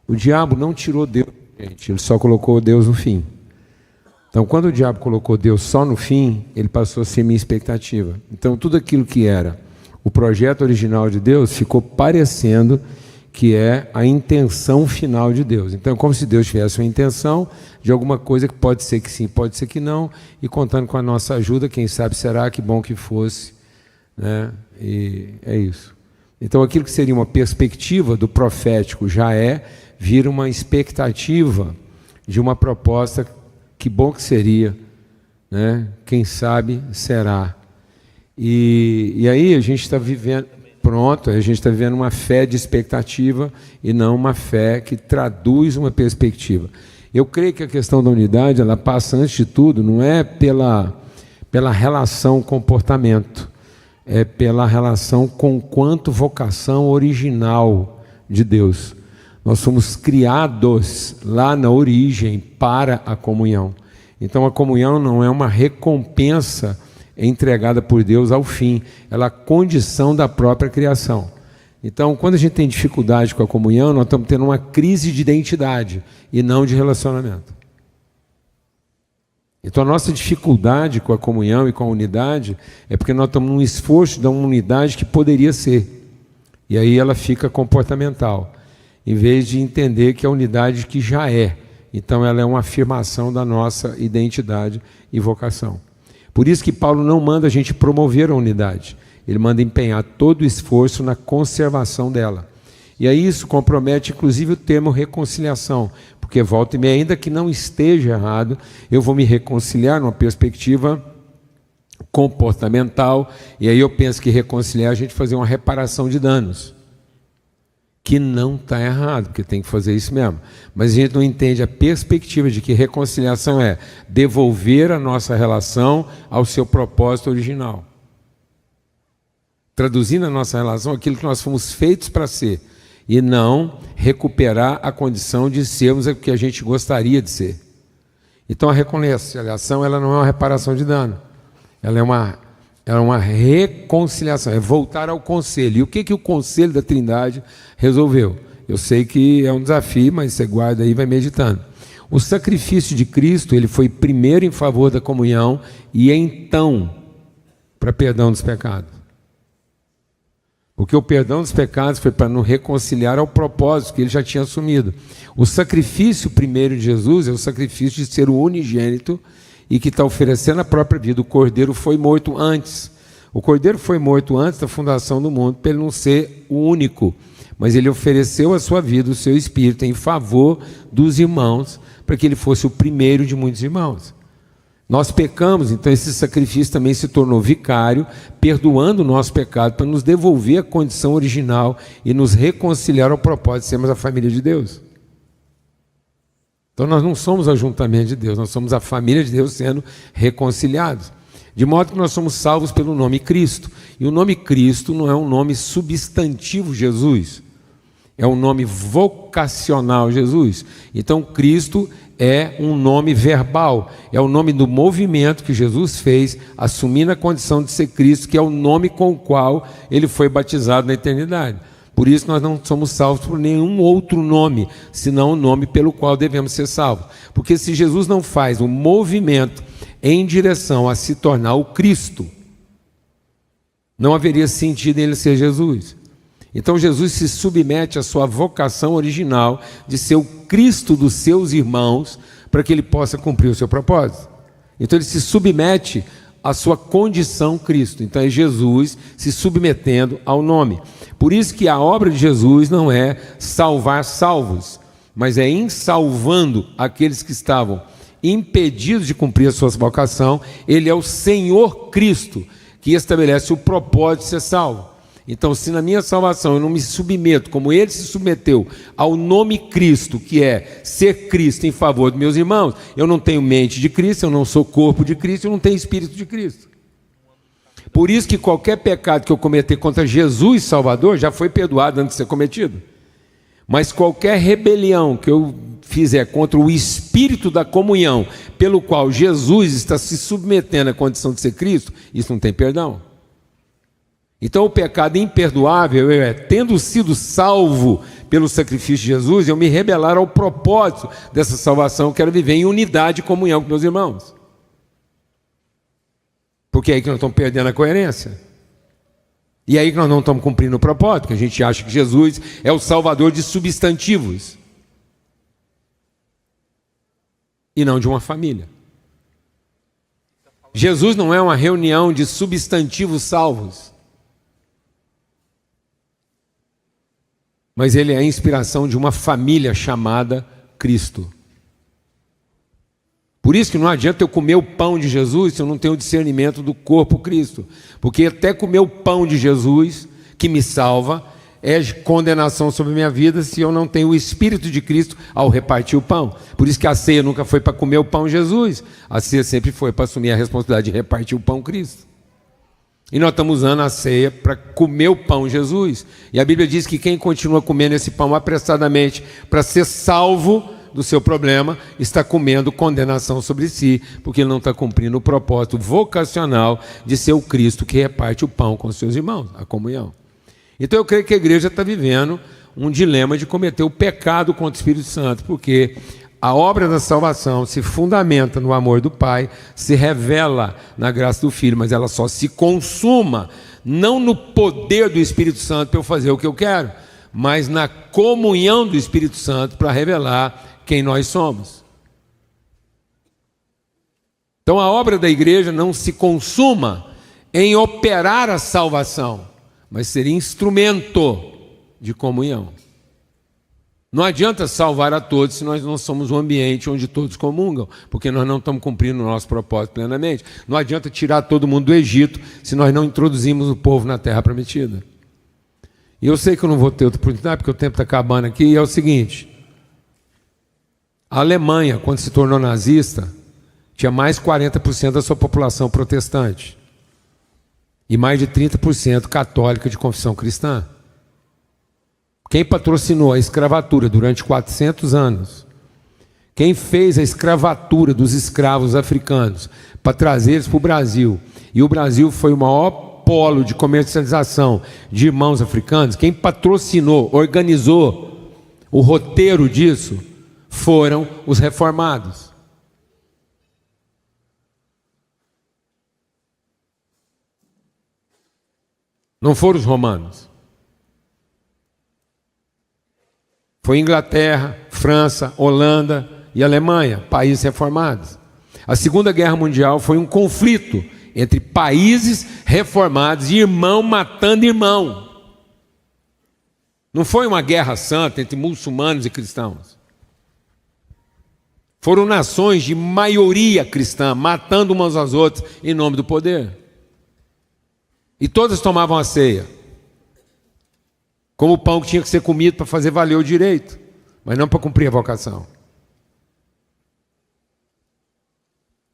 O diabo não tirou Deus, gente, ele só colocou Deus no fim. Então, quando o diabo colocou Deus só no fim, ele passou a ser minha expectativa. Então, tudo aquilo que era o projeto original de Deus ficou parecendo que é a intenção final de Deus. Então, é como se Deus tivesse uma intenção de alguma coisa que pode ser que sim, pode ser que não, e contando com a nossa ajuda, quem sabe será, que bom que fosse, né? E é isso. Então, aquilo que seria uma perspectiva do profético vira uma expectativa de uma proposta. Que bom que seria, né? Quem sabe será. E aí a gente está vivendo, a gente está vivendo uma fé de expectativa e não uma fé que traduz uma perspectiva. Eu creio que a questão da unidade, ela passa antes de tudo, não é pela relação comportamento, é pela relação com quanto vocação original de Deus. Nós somos criados lá na origem para a comunhão. Então a comunhão não é uma recompensa entregada por Deus ao fim, ela é a condição da própria criação. Então, quando a gente tem dificuldade com a comunhão, nós estamos tendo uma crise de identidade e não de relacionamento. Então a nossa dificuldade com a comunhão e com a unidade é porque nós estamos num esforço da unidade que poderia ser. E aí ela fica comportamental, em vez de entender que a unidade que já é. Então ela é uma afirmação da nossa identidade e vocação. Por isso que Paulo não manda a gente promover a unidade, ele manda empenhar todo o esforço na conservação dela. E aí isso compromete inclusive o termo reconciliação, porque volta e meia, ainda que não esteja errado, eu vou me reconciliar numa perspectiva comportamental, e aí eu penso que reconciliar é a gente fazer uma reparação de danos. Que não está errado, porque tem que fazer isso mesmo. Mas a gente não entende a perspectiva de que reconciliação é devolver a nossa relação ao seu propósito original. Traduzindo a nossa relação aquilo que nós fomos feitos para ser, e não recuperar a condição de sermos o que a gente gostaria de ser. Então a reconciliação, ela não é uma reparação de dano, ela é uma reconciliação, é voltar ao conselho. E o que o conselho da Trindade resolveu? Eu sei que é um desafio, mas você guarda aí e vai meditando. O sacrifício de Cristo, ele foi primeiro em favor da comunhão e então para perdão dos pecados. Porque o perdão dos pecados foi para nos reconciliar ao propósito que ele já tinha assumido. O sacrifício primeiro de Jesus é o sacrifício de ser o unigênito e que está oferecendo a própria vida. O Cordeiro foi morto antes. O Cordeiro foi morto antes da fundação do mundo, para ele não ser o único. Mas ele ofereceu a sua vida, o seu espírito, em favor dos irmãos, para que ele fosse o primeiro de muitos irmãos. Nós pecamos, então esse sacrifício também se tornou vicário, perdoando o nosso pecado, para nos devolver a condição original e nos reconciliar ao propósito de sermos a família de Deus. Então nós não somos ajuntamento de Deus, nós somos a família de Deus sendo reconciliados. De modo que nós somos salvos pelo nome Cristo. E o nome Cristo não é um nome substantivo Jesus. É um nome vocacional, Jesus. Então, Cristo é um nome verbal, é o nome do movimento que Jesus fez, assumindo a condição de ser Cristo, que é o nome com o qual ele foi batizado na eternidade. Por isso nós não somos salvos por nenhum outro nome, senão o nome pelo qual devemos ser salvos. Porque se Jesus não faz o movimento em direção a se tornar o Cristo, não haveria sentido em ele ser Jesus. Então Jesus se submete à sua vocação original de ser o Cristo dos seus irmãos, para que ele possa cumprir o seu propósito. Então ele se submete à sua condição Cristo. Então é Jesus se submetendo ao nome. Por isso que a obra de Jesus não é salvar salvos, mas é em salvando aqueles que estavam impedidos de cumprir a sua vocação. Ele é o Senhor Cristo que estabelece o propósito de ser salvo. Então, se na minha salvação eu não me submeto, como ele se submeteu ao nome Cristo, que é ser Cristo em favor dos meus irmãos, eu não tenho mente de Cristo, eu não sou corpo de Cristo, eu não tenho espírito de Cristo. Por isso que qualquer pecado que eu cometer contra Jesus Salvador já foi perdoado antes de ser cometido. Mas qualquer rebelião que eu fizer contra o espírito da comunhão, pelo qual Jesus está se submetendo à condição de ser Cristo, isso não tem perdão. Então o pecado imperdoável é, tendo sido salvo pelo sacrifício de Jesus, eu me rebelar ao propósito dessa salvação. Eu quero viver em unidade e comunhão com meus irmãos. Porque é aí que nós estamos perdendo a coerência. E é aí que nós não estamos cumprindo o propósito, que a gente acha que Jesus é o salvador de substantivos e não de uma família. Jesus não é uma reunião de substantivos salvos, mas ele é a inspiração de uma família chamada Cristo. Por isso que não adianta eu comer o pão de Jesus se eu não tenho o discernimento do corpo Cristo. Porque até comer o pão de Jesus, que me salva, é condenação sobre a minha vida se eu não tenho o Espírito de Cristo ao repartir o pão. Por isso que a ceia nunca foi para comer o pão de Jesus. A ceia sempre foi para assumir a responsabilidade de repartir o pão Cristo. E nós estamos usando a ceia para comer o pão Jesus. E a Bíblia diz que quem continua comendo esse pão apressadamente para ser salvo do seu problema, está comendo condenação sobre si, porque ele não está cumprindo o propósito vocacional de ser o Cristo que reparte o pão com os seus irmãos, a comunhão. Então eu creio que a igreja está vivendo um dilema de cometer o pecado contra o Espírito Santo, porque a obra da salvação se fundamenta no amor do Pai, se revela na graça do Filho, mas ela só se consuma, não no poder do Espírito Santo para eu fazer o que eu quero, mas na comunhão do Espírito Santo para revelar quem nós somos. Então a obra da igreja não se consuma em operar a salvação, mas ser instrumento de comunhão. Não adianta salvar a todos se nós não somos um ambiente onde todos comungam, porque nós não estamos cumprindo o nosso propósito plenamente. Não adianta tirar todo mundo do Egito se nós não introduzimos o povo na terra prometida. E eu sei que eu não vou ter outra oportunidade, porque o tempo está acabando aqui, e é o seguinte: a Alemanha, quando se tornou nazista, tinha mais 40% da sua população protestante e mais de 30% católica de confissão cristã. Quem patrocinou a escravatura durante 400 anos, quem fez a escravatura dos escravos africanos para trazer eles para o Brasil, e o Brasil foi o maior polo de comercialização de irmãos africanos, quem patrocinou, organizou o roteiro disso, foram os reformados. Não foram os romanos. Foi Inglaterra, França, Holanda e Alemanha, países reformados. A Segunda Guerra Mundial foi um conflito entre países reformados e irmão matando irmão. Não foi uma guerra santa entre muçulmanos e cristãos. Foram nações de maioria cristã, matando umas às outras em nome do poder. E todas tomavam a ceia como o pão que tinha que ser comido para fazer valer o direito, mas não para cumprir a vocação.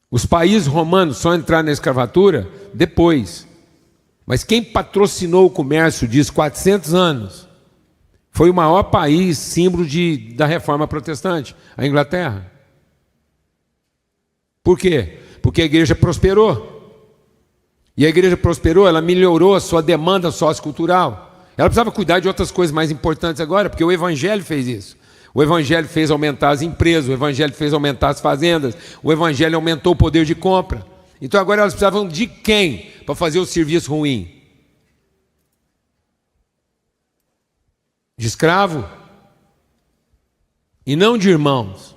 Os países romanos só entraram na escravatura depois. Mas quem patrocinou o comércio disso 400 anos Foi o maior país símbolo da reforma protestante, a Inglaterra. Por quê? Porque a igreja prosperou. E a igreja prosperou, ela melhorou a sua demanda sociocultural. Ela precisava cuidar de outras coisas mais importantes agora, porque o evangelho fez isso. O evangelho fez aumentar as empresas, o evangelho fez aumentar as fazendas, o evangelho aumentou o poder de compra. Então agora elas precisavam de quem para fazer o serviço ruim? De escravo? E não de irmãos.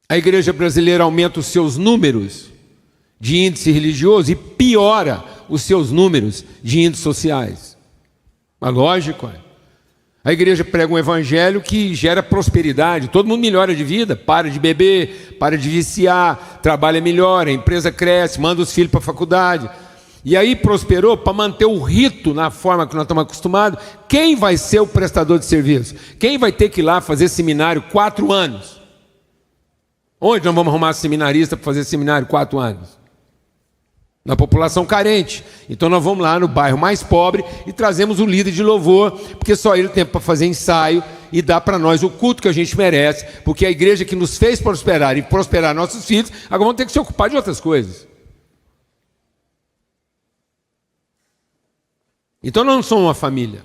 A igreja brasileira aumenta os seus números de índice religioso e piora os seus números de índices sociais. Mas lógico, a igreja prega um evangelho que gera prosperidade, todo mundo melhora de vida, para de beber, para de viciar, trabalha melhor, a empresa cresce, manda os filhos para a faculdade. E aí prosperou para manter o rito na forma que nós estamos acostumados. Quem vai ser o prestador de serviço? Quem vai ter que ir lá fazer seminário 4 anos? Onde nós vamos arrumar seminarista para fazer seminário 4 anos? Na população carente. Então nós vamos lá no bairro mais pobre e trazemos o líder de louvor, porque só ele tem para fazer ensaio e dar para nós o culto que a gente merece, porque a igreja que nos fez prosperar e prosperar nossos filhos, agora vamos ter que se ocupar de outras coisas. Então nós não somos uma família.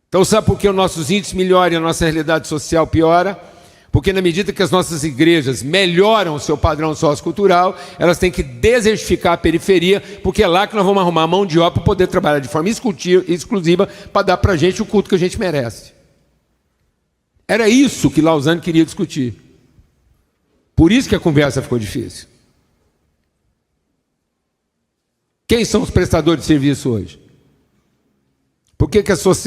Então sabe por que os nossos índices melhoram e a nossa realidade social piora? Porque na medida que as nossas igrejas melhoram o seu padrão sociocultural, elas têm que desertificar a periferia, porque é lá que nós vamos arrumar mão de obra para poder trabalhar de forma exclusiva para dar para a gente o culto que a gente merece. Era isso que Lausanne queria discutir. Por isso que a conversa ficou difícil. Quem são os prestadores de serviço hoje? Por que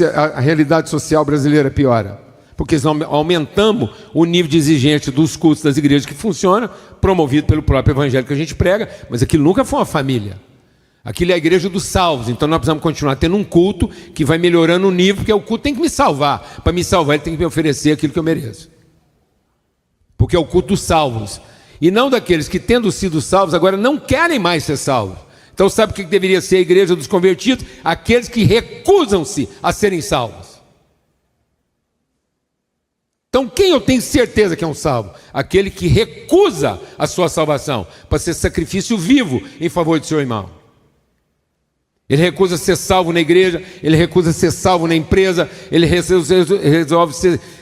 a realidade social brasileira piora? Porque nós aumentamos o nível de exigência dos cultos das igrejas que funciona, promovido pelo próprio evangelho que a gente prega, mas aquilo nunca foi uma família. Aquilo é a igreja dos salvos, então nós precisamos continuar tendo um culto que vai melhorando o nível, porque o culto tem que me salvar. Para me salvar, ele tem que me oferecer aquilo que eu mereço. Porque é o culto dos salvos. E não daqueles que, tendo sido salvos, agora não querem mais ser salvos. Então sabe o que deveria ser a igreja dos convertidos? Aqueles que recusam-se a serem salvos. Então quem eu tenho certeza que é um salvo? Aquele que recusa a sua salvação para ser sacrifício vivo em favor do seu irmão. Ele recusa ser salvo na igreja, ele recusa ser salvo na empresa, ele resolve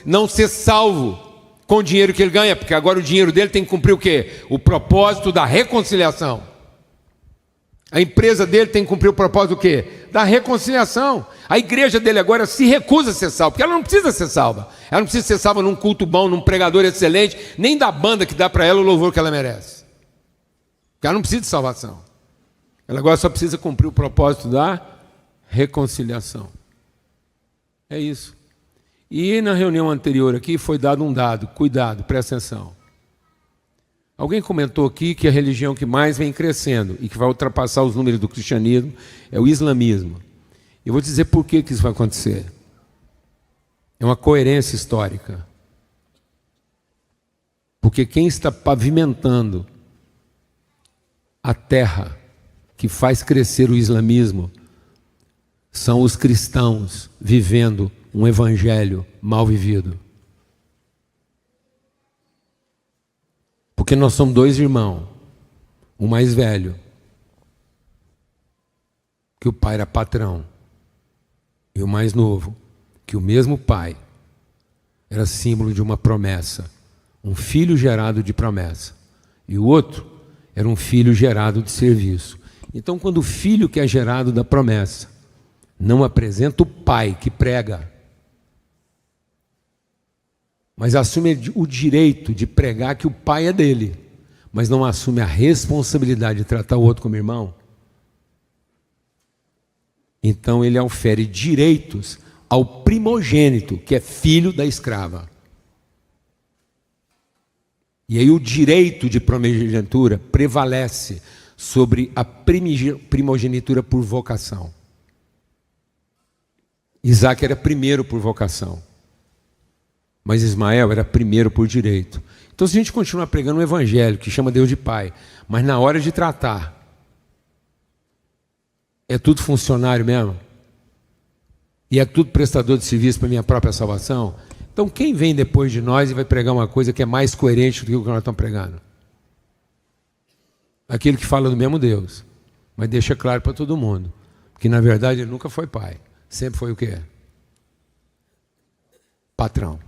não ser salvo com o dinheiro que ele ganha, porque agora o dinheiro dele tem que cumprir o quê? O propósito da reconciliação. A empresa dele tem que cumprir o propósito do quê? Da reconciliação. A igreja dele agora se recusa a ser salva, porque ela não precisa ser salva. Ela não precisa ser salva num culto bom, num pregador excelente, nem da banda que dá para ela o louvor que ela merece. Porque ela não precisa de salvação. Ela agora só precisa cumprir o propósito da reconciliação. É isso. E na reunião anterior aqui foi dado um dado, cuidado, presta atenção. Alguém comentou aqui que a religião que mais vem crescendo e que vai ultrapassar os números do cristianismo é o islamismo. Eu vou dizer por que isso vai acontecer. É uma coerência histórica. Porque quem está pavimentando a terra que faz crescer o islamismo são os cristãos vivendo um evangelho mal vivido. Porque nós somos 2 irmãos, o mais velho, que o pai era patrão, e o mais novo, que o mesmo pai era símbolo de uma promessa, um filho gerado de promessa, e o outro era um filho gerado de serviço. Então, quando o filho que é gerado da promessa não apresenta o pai que prega, mas assume o direito de pregar que o pai é dele, mas não assume a responsabilidade de tratar o outro como irmão, então ele ofere direitos ao primogênito, que é filho da escrava. E aí o direito de primogenitura prevalece sobre a primogenitura por vocação. Isaac era primeiro por vocação, mas Ismael era primeiro por direito. Então se a gente continuar pregando um evangelho que chama Deus de Pai, mas na hora de tratar É tudo funcionário mesmo? E é tudo prestador de serviço para a minha própria salvação? Então, quem vem depois de nós e vai pregar uma coisa que é mais coerente do que o que nós estamos pregando? Aquele que fala do mesmo Deus, mas deixa claro para todo mundo que, na verdade, ele nunca foi pai. Sempre foi o quê? Patrão.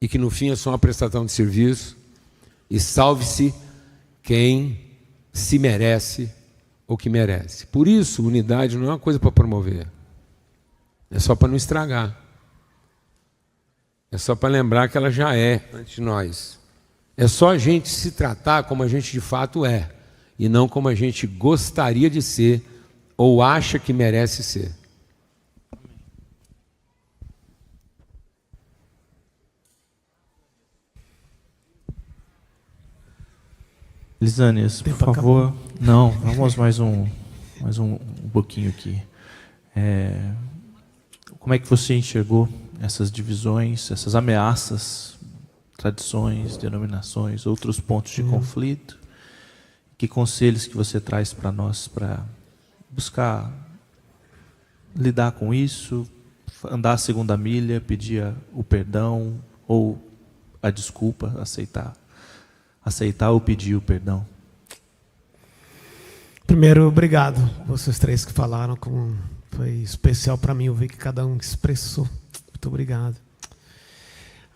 E que, no fim, é só uma prestação de serviço. E salve-se quem se merece ou que merece. Por isso, unidade não é uma coisa para promover. É só para não estragar. É só para lembrar que ela já é antes de nós. É só a gente se tratar como a gente de fato é, e não como a gente gostaria de ser ou acha que merece ser. Lisânias, por favor. Não, vamos mais um pouquinho aqui. Como é que você enxergou essas divisões, essas ameaças, tradições, denominações, outros pontos de conflito? Que conselhos que você traz para nós para buscar lidar com isso, andar a segunda milha, pedir o perdão ou a desculpa, aceitar ou pedir o perdão? Primeiro, obrigado vocês três que falaram, foi especial para mim ouvir que cada um expressou. Muito obrigado.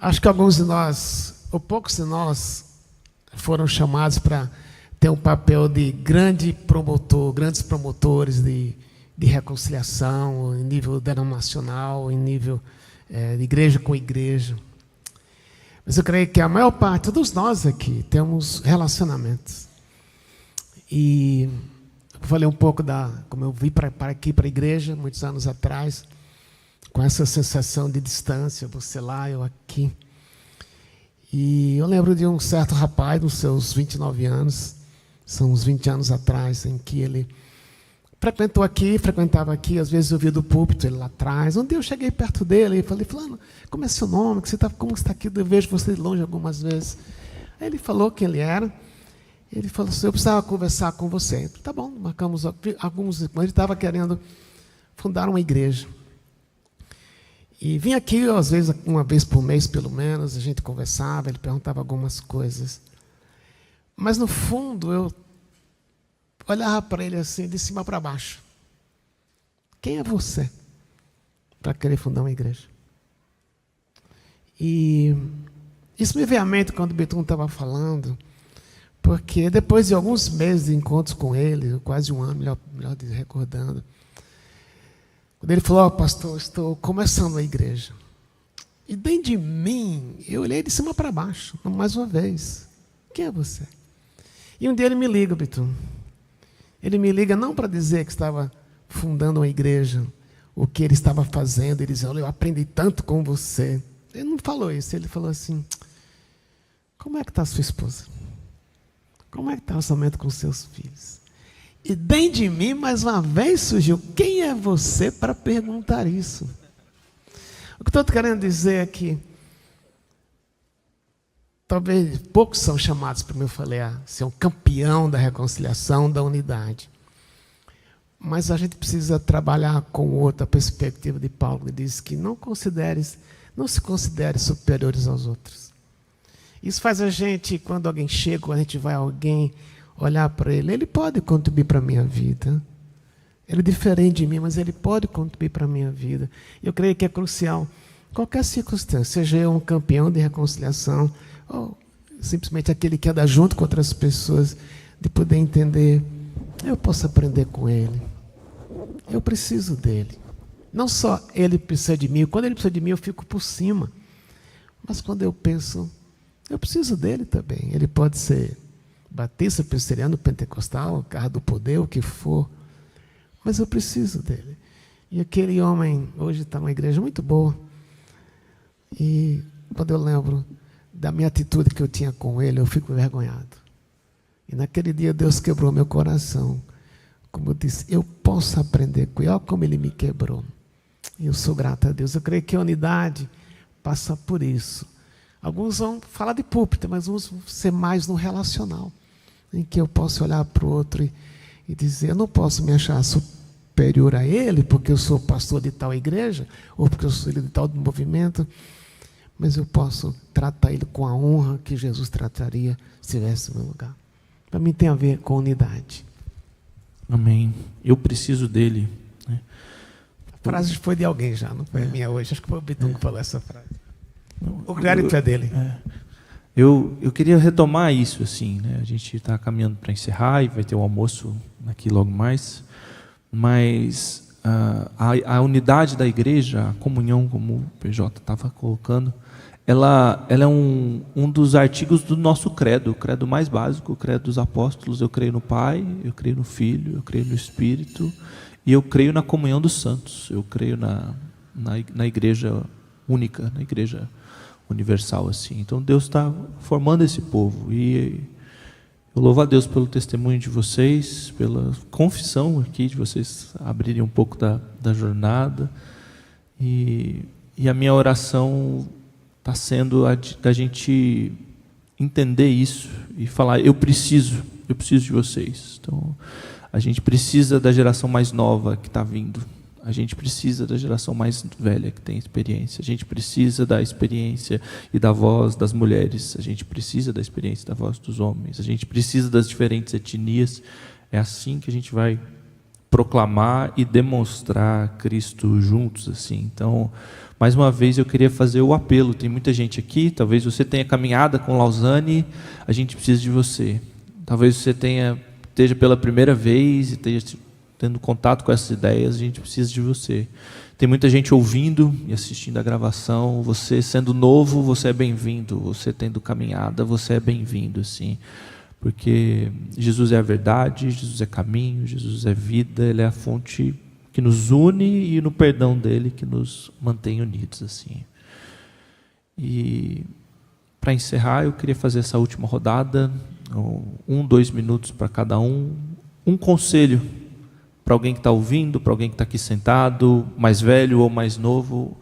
Acho que alguns de nós, ou poucos de nós, foram chamados para ter um papel de grandes promotores de reconciliação, em nível denominacional, em nível de igreja com igreja. Mas eu creio que a maior parte, todos nós aqui, temos relacionamentos. E eu falei um pouco como eu vim para aqui, para a igreja, muitos anos atrás, com essa sensação de distância, você lá, eu aqui. E eu lembro de um certo rapaz, nos seus 29 anos, são uns 20 anos atrás, em que ele frequentava aqui, às vezes eu via do púlpito, ele lá atrás. Um dia eu cheguei perto dele e falei, fulano, como é seu nome? Como você está aqui? Eu vejo você de longe algumas vezes. Aí ele falou quem ele era. Ele falou assim, eu precisava conversar com você. Tá bom, marcamos alguns... Mas ele estava querendo fundar uma igreja. E vinha aqui, às vezes, uma vez por mês, pelo menos, a gente conversava, ele perguntava algumas coisas. Mas, no fundo, eu olhava para ele assim, de cima para baixo. Quem é você para querer fundar uma igreja? E isso me veio à mente quando o Betum estava falando, porque depois de alguns meses de encontros com ele, quase um ano, melhor recordando, quando ele falou, pastor, estou começando a igreja. E dentro de mim, eu olhei de cima para baixo, mais uma vez. Quem é você? E um dia ele me liga, Betum. Ele me liga não para dizer que estava fundando uma igreja, o que ele estava fazendo. Ele dizia, olha, eu aprendi tanto com você. Ele não falou isso, ele falou assim, como é que está a sua esposa? Como é que está o relacionamento com seus filhos? E dentro de mim, mais uma vez, surgiu, quem é você para perguntar isso? O que estou querendo dizer é que talvez poucos são chamados, como eu falei, a ser um campeão da reconciliação, da unidade. Mas a gente precisa trabalhar com outra perspectiva de Paulo, que diz que não se considere superiores aos outros. Isso faz a gente, quando alguém chega, quando a gente vai a alguém, olhar para ele pode contribuir para a minha vida. Ele é diferente de mim, mas ele pode contribuir para a minha vida. Eu creio que é crucial, qualquer circunstância, seja eu um campeão de reconciliação, ou simplesmente aquele que anda junto com outras pessoas, de poder entender, eu posso aprender com ele. Eu preciso dele. Não só ele precisa de mim, quando ele precisa de mim eu fico por cima. Mas quando eu penso, eu preciso dele também. Ele pode ser batista, presbiteriano, pentecostal, carro do poder, o que for. Mas eu preciso dele. E aquele homem hoje está numa igreja muito boa. E quando eu lembro da minha atitude que eu tinha com ele, eu fico envergonhado. E naquele dia Deus quebrou meu coração. Como eu disse, eu posso aprender com ele. Olha como ele me quebrou. E eu sou grato a Deus. Eu creio que a unidade passa por isso. Alguns vão falar de púlpito, mas uns vão ser mais no relacional, em que eu posso olhar para o outro e dizer: eu não posso me achar superior a ele porque eu sou pastor de tal igreja ou porque eu sou líder de tal movimento, mas eu posso tratar ele com a honra que Jesus trataria se estivesse no meu lugar. Para mim tem a ver com unidade. Amém. Eu preciso dele. Né? A frase foi de alguém já, não foi minha hoje. Acho que foi o Bitum que falou essa frase. O crédito é dele. Eu queria retomar isso, assim, né? A gente está caminhando para encerrar e vai ter o almoço aqui logo mais, mas a unidade da igreja, a comunhão, como o PJ estava colocando, ela é um dos artigos do nosso credo, o credo mais básico, o credo dos apóstolos. Eu creio no Pai, eu creio no Filho, eu creio no Espírito, e eu creio na comunhão dos santos, eu creio na igreja única, na igreja universal, assim. Então Deus está formando esse povo, e eu louvo a Deus pelo testemunho de vocês, pela confissão aqui de vocês abrirem um pouco da jornada, e a minha oração está sendo a da gente entender isso e falar: eu preciso de vocês. Então a gente precisa da geração mais nova que está vindo. A gente precisa da geração mais velha que tem experiência. A gente precisa da experiência e da voz das mulheres. A gente precisa da experiência e da voz dos homens. A gente precisa das diferentes etnias. É assim que a gente vai proclamar e demonstrar Cristo juntos, assim. Então, mais uma vez eu queria fazer o apelo. Tem muita gente aqui, talvez você tenha caminhada com Lausanne, a gente precisa de você. Talvez você esteja pela primeira vez e esteja tendo contato com essas ideias, a gente precisa de você. Tem muita gente ouvindo e assistindo a gravação. Você sendo novo, você é bem-vindo. Você tendo caminhada, você é bem-vindo, assim. Porque Jesus é a verdade, Jesus é caminho, Jesus é vida, Ele é a fonte que nos une e no perdão dEle que nos mantém unidos, assim. E para encerrar, eu queria fazer essa última rodada, 2 minutos para cada um conselho para alguém que está ouvindo, para alguém que está aqui sentado, mais velho ou mais novo,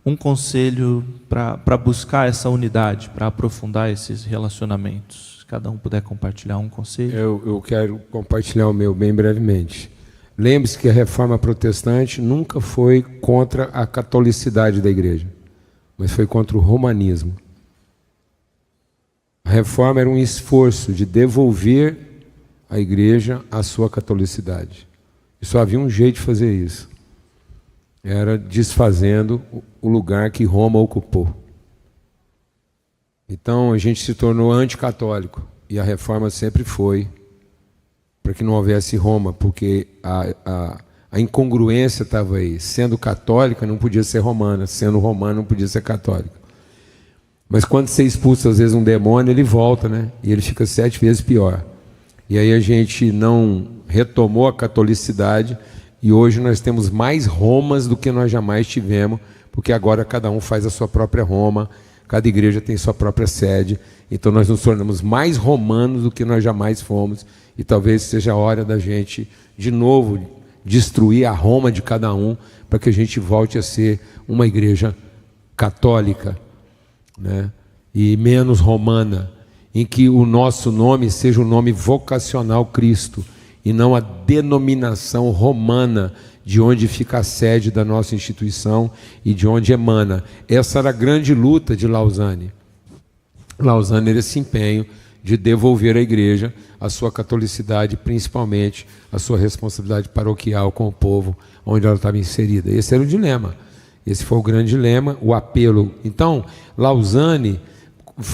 um conselho para buscar essa unidade, para aprofundar esses relacionamentos. Se cada um puder compartilhar um conselho. Eu quero compartilhar o meu bem brevemente. Lembre-se que a reforma protestante nunca foi contra a catolicidade da igreja, mas foi contra o romanismo. A reforma era um esforço de devolver à igreja a sua catolicidade. E só havia um jeito de fazer isso. Era desfazendo o lugar que Roma ocupou. Então a gente se tornou anticatólico. E a reforma sempre foi para que não houvesse Roma, porque a incongruência estava aí. Sendo católica não podia ser romana, sendo romana não podia ser católica. Mas quando você expulsa às vezes um demônio, ele volta, né? E ele fica 7 vezes pior. E aí a gente não retomou a catolicidade, e hoje nós temos mais Romas do que nós jamais tivemos, porque agora cada um faz a sua própria Roma, cada igreja tem sua própria sede, então nós nos tornamos mais romanos do que nós jamais fomos, e talvez seja a hora da gente, de novo, destruir a Roma de cada um, para que a gente volte a ser uma igreja católica, né? E menos romana, em que o nosso nome seja o nome vocacional Cristo, e não a denominação romana, de onde fica a sede da nossa instituição e de onde emana. Essa era a grande luta de Lausanne. Lausanne era esse empenho de devolver à igreja a sua catolicidade, principalmente a sua responsabilidade paroquial com o povo onde ela estava inserida. Esse era o dilema. Esse foi o grande dilema, o apelo. Então, Lausanne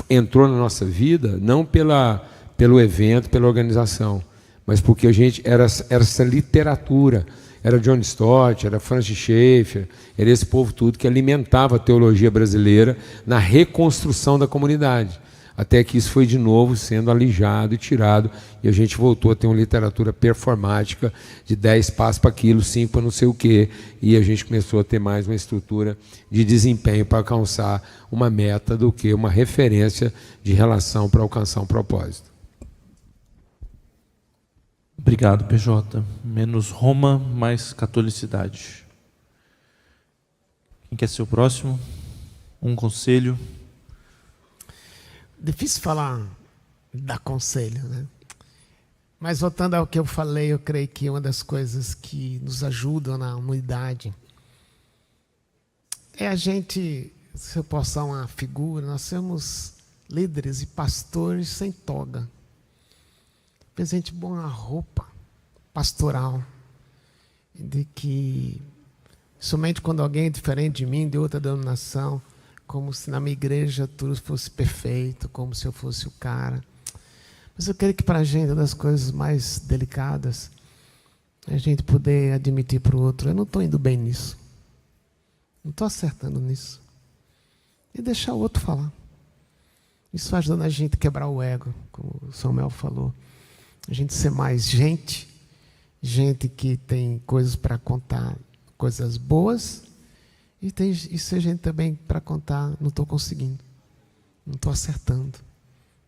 entrou na nossa vida não pelo evento, pela organização, mas porque a gente era essa literatura, era John Stott, era Francis Schaeffer, era esse povo tudo que alimentava a teologia brasileira na reconstrução da comunidade, até que isso foi de novo sendo alijado e tirado, e a gente voltou a ter uma literatura performática de 10 passos para aquilo, 5 para não sei o quê, e a gente começou a ter mais uma estrutura de desempenho para alcançar uma meta do que uma referência de relação para alcançar um propósito. Obrigado, PJ. Menos Roma, mais catolicidade. Quem quer ser o próximo? Um conselho. Difícil falar, dar conselho, né? Mas voltando ao que eu falei, eu creio que uma das coisas que nos ajudam na unidade é a gente, se eu posso usar uma figura, nós somos líderes e pastores sem toga. A gente põe uma roupa pastoral, de que somente quando alguém é diferente de mim, de outra denominação, como se na minha igreja tudo fosse perfeito, como se eu fosse o cara. Mas eu creio que para a gente, uma das coisas mais delicadas é a gente poder admitir para o outro: eu não estou indo bem nisso, não estou acertando nisso, e deixar o outro falar. Isso ajuda a gente a quebrar o ego, como o Samuel falou. A gente ser mais gente que tem coisas para contar, coisas boas, e ser gente também para contar: não estou conseguindo, não estou acertando,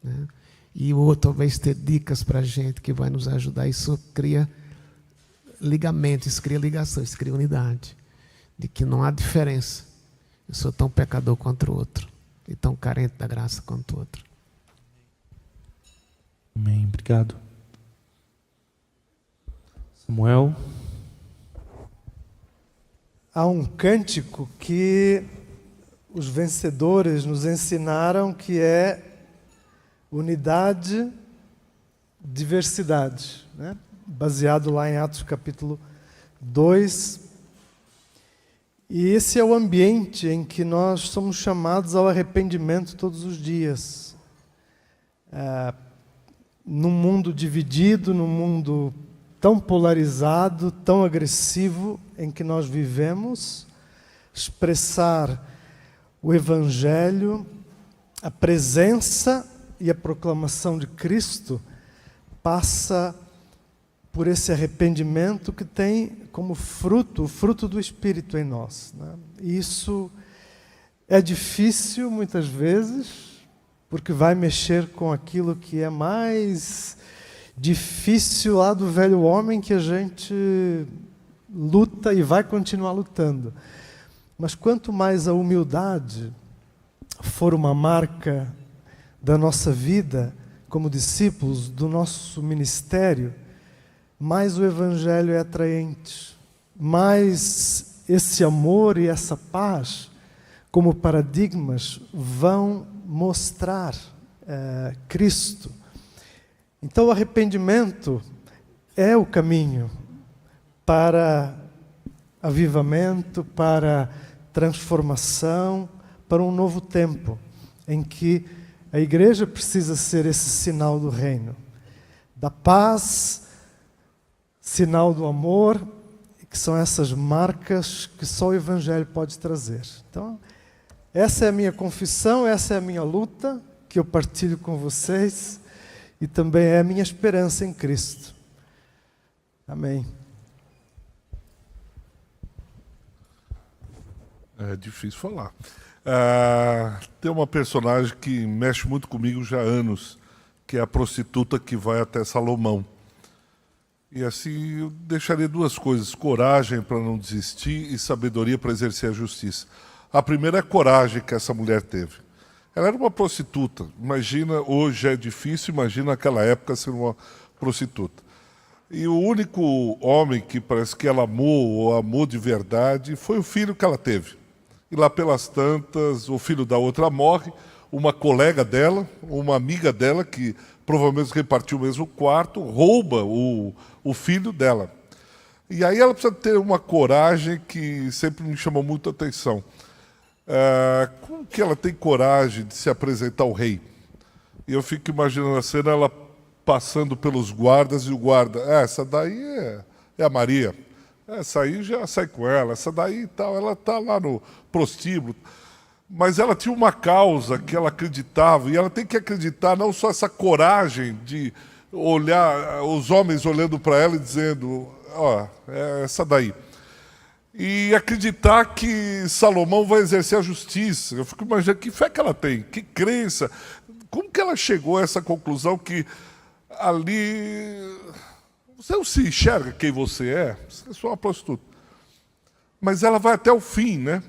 né? E o outro talvez ter dicas para a gente que vai nos ajudar. Isso cria ligamento, isso cria ligação, isso cria unidade, de que não há diferença. Eu sou tão pecador quanto o outro, e tão carente da graça quanto o outro. Amém. Obrigado. Samuel. Há um cântico que os vencedores nos ensinaram, que é unidade, diversidade, né? Baseado lá em Atos capítulo 2. E esse é o ambiente em que nós somos chamados ao arrependimento todos os dias. Num mundo dividido, num mundo tão polarizado, tão agressivo em que nós vivemos, expressar o Evangelho, a presença e a proclamação de Cristo passa por esse arrependimento que tem como fruto, o fruto do Espírito em nós, né? E isso é difícil muitas vezes, porque vai mexer com aquilo que é mais difícil lá do velho homem, que a gente luta e vai continuar lutando. Mas quanto mais a humildade for uma marca da nossa vida como discípulos, do nosso ministério, mais o Evangelho é atraente, mais esse amor e essa paz, como paradigmas, vão mostrar Cristo. Então, o arrependimento é o caminho para avivamento, para transformação, para um novo tempo, em que a igreja precisa ser esse sinal do reino, da paz, sinal do amor, que são essas marcas que só o Evangelho pode trazer. Então, essa é a minha confissão, essa é a minha luta, que eu partilho com vocês, e também é a minha esperança em Cristo. Amém. É difícil falar. Tem uma personagem que mexe muito comigo já há anos, que é a prostituta que vai até Salomão. E assim eu deixaria duas coisas: coragem para não desistir e sabedoria para exercer a justiça. A primeira é a coragem que essa mulher teve. Ela era uma prostituta. Imagina, hoje é difícil, imagina naquela época ser uma prostituta. E o único homem que parece que ela amou, ou amou de verdade, foi o filho que ela teve. E lá pelas tantas, o filho da outra morre, uma colega dela, uma amiga dela, que provavelmente repartiu o mesmo quarto, rouba o filho dela. E aí ela precisa ter uma coragem que sempre me chamou muito a atenção. Como que ela tem coragem de se apresentar ao rei? E eu fico imaginando a cena, ela passando pelos guardas, e o guarda: essa daí é a Maria. Essa aí já sai com ela, essa daí e tal, ela está lá no prostíbulo. Mas ela tinha uma causa que ela acreditava, e ela tem que acreditar, não só essa coragem de olhar, os homens olhando para ela e dizendo: é essa daí. E acreditar que Salomão vai exercer a justiça. Eu fico imaginando que fé que ela tem, que crença. Como que ela chegou a essa conclusão que ali você não se enxerga quem você é só uma prostituta. Mas ela vai até o fim, né?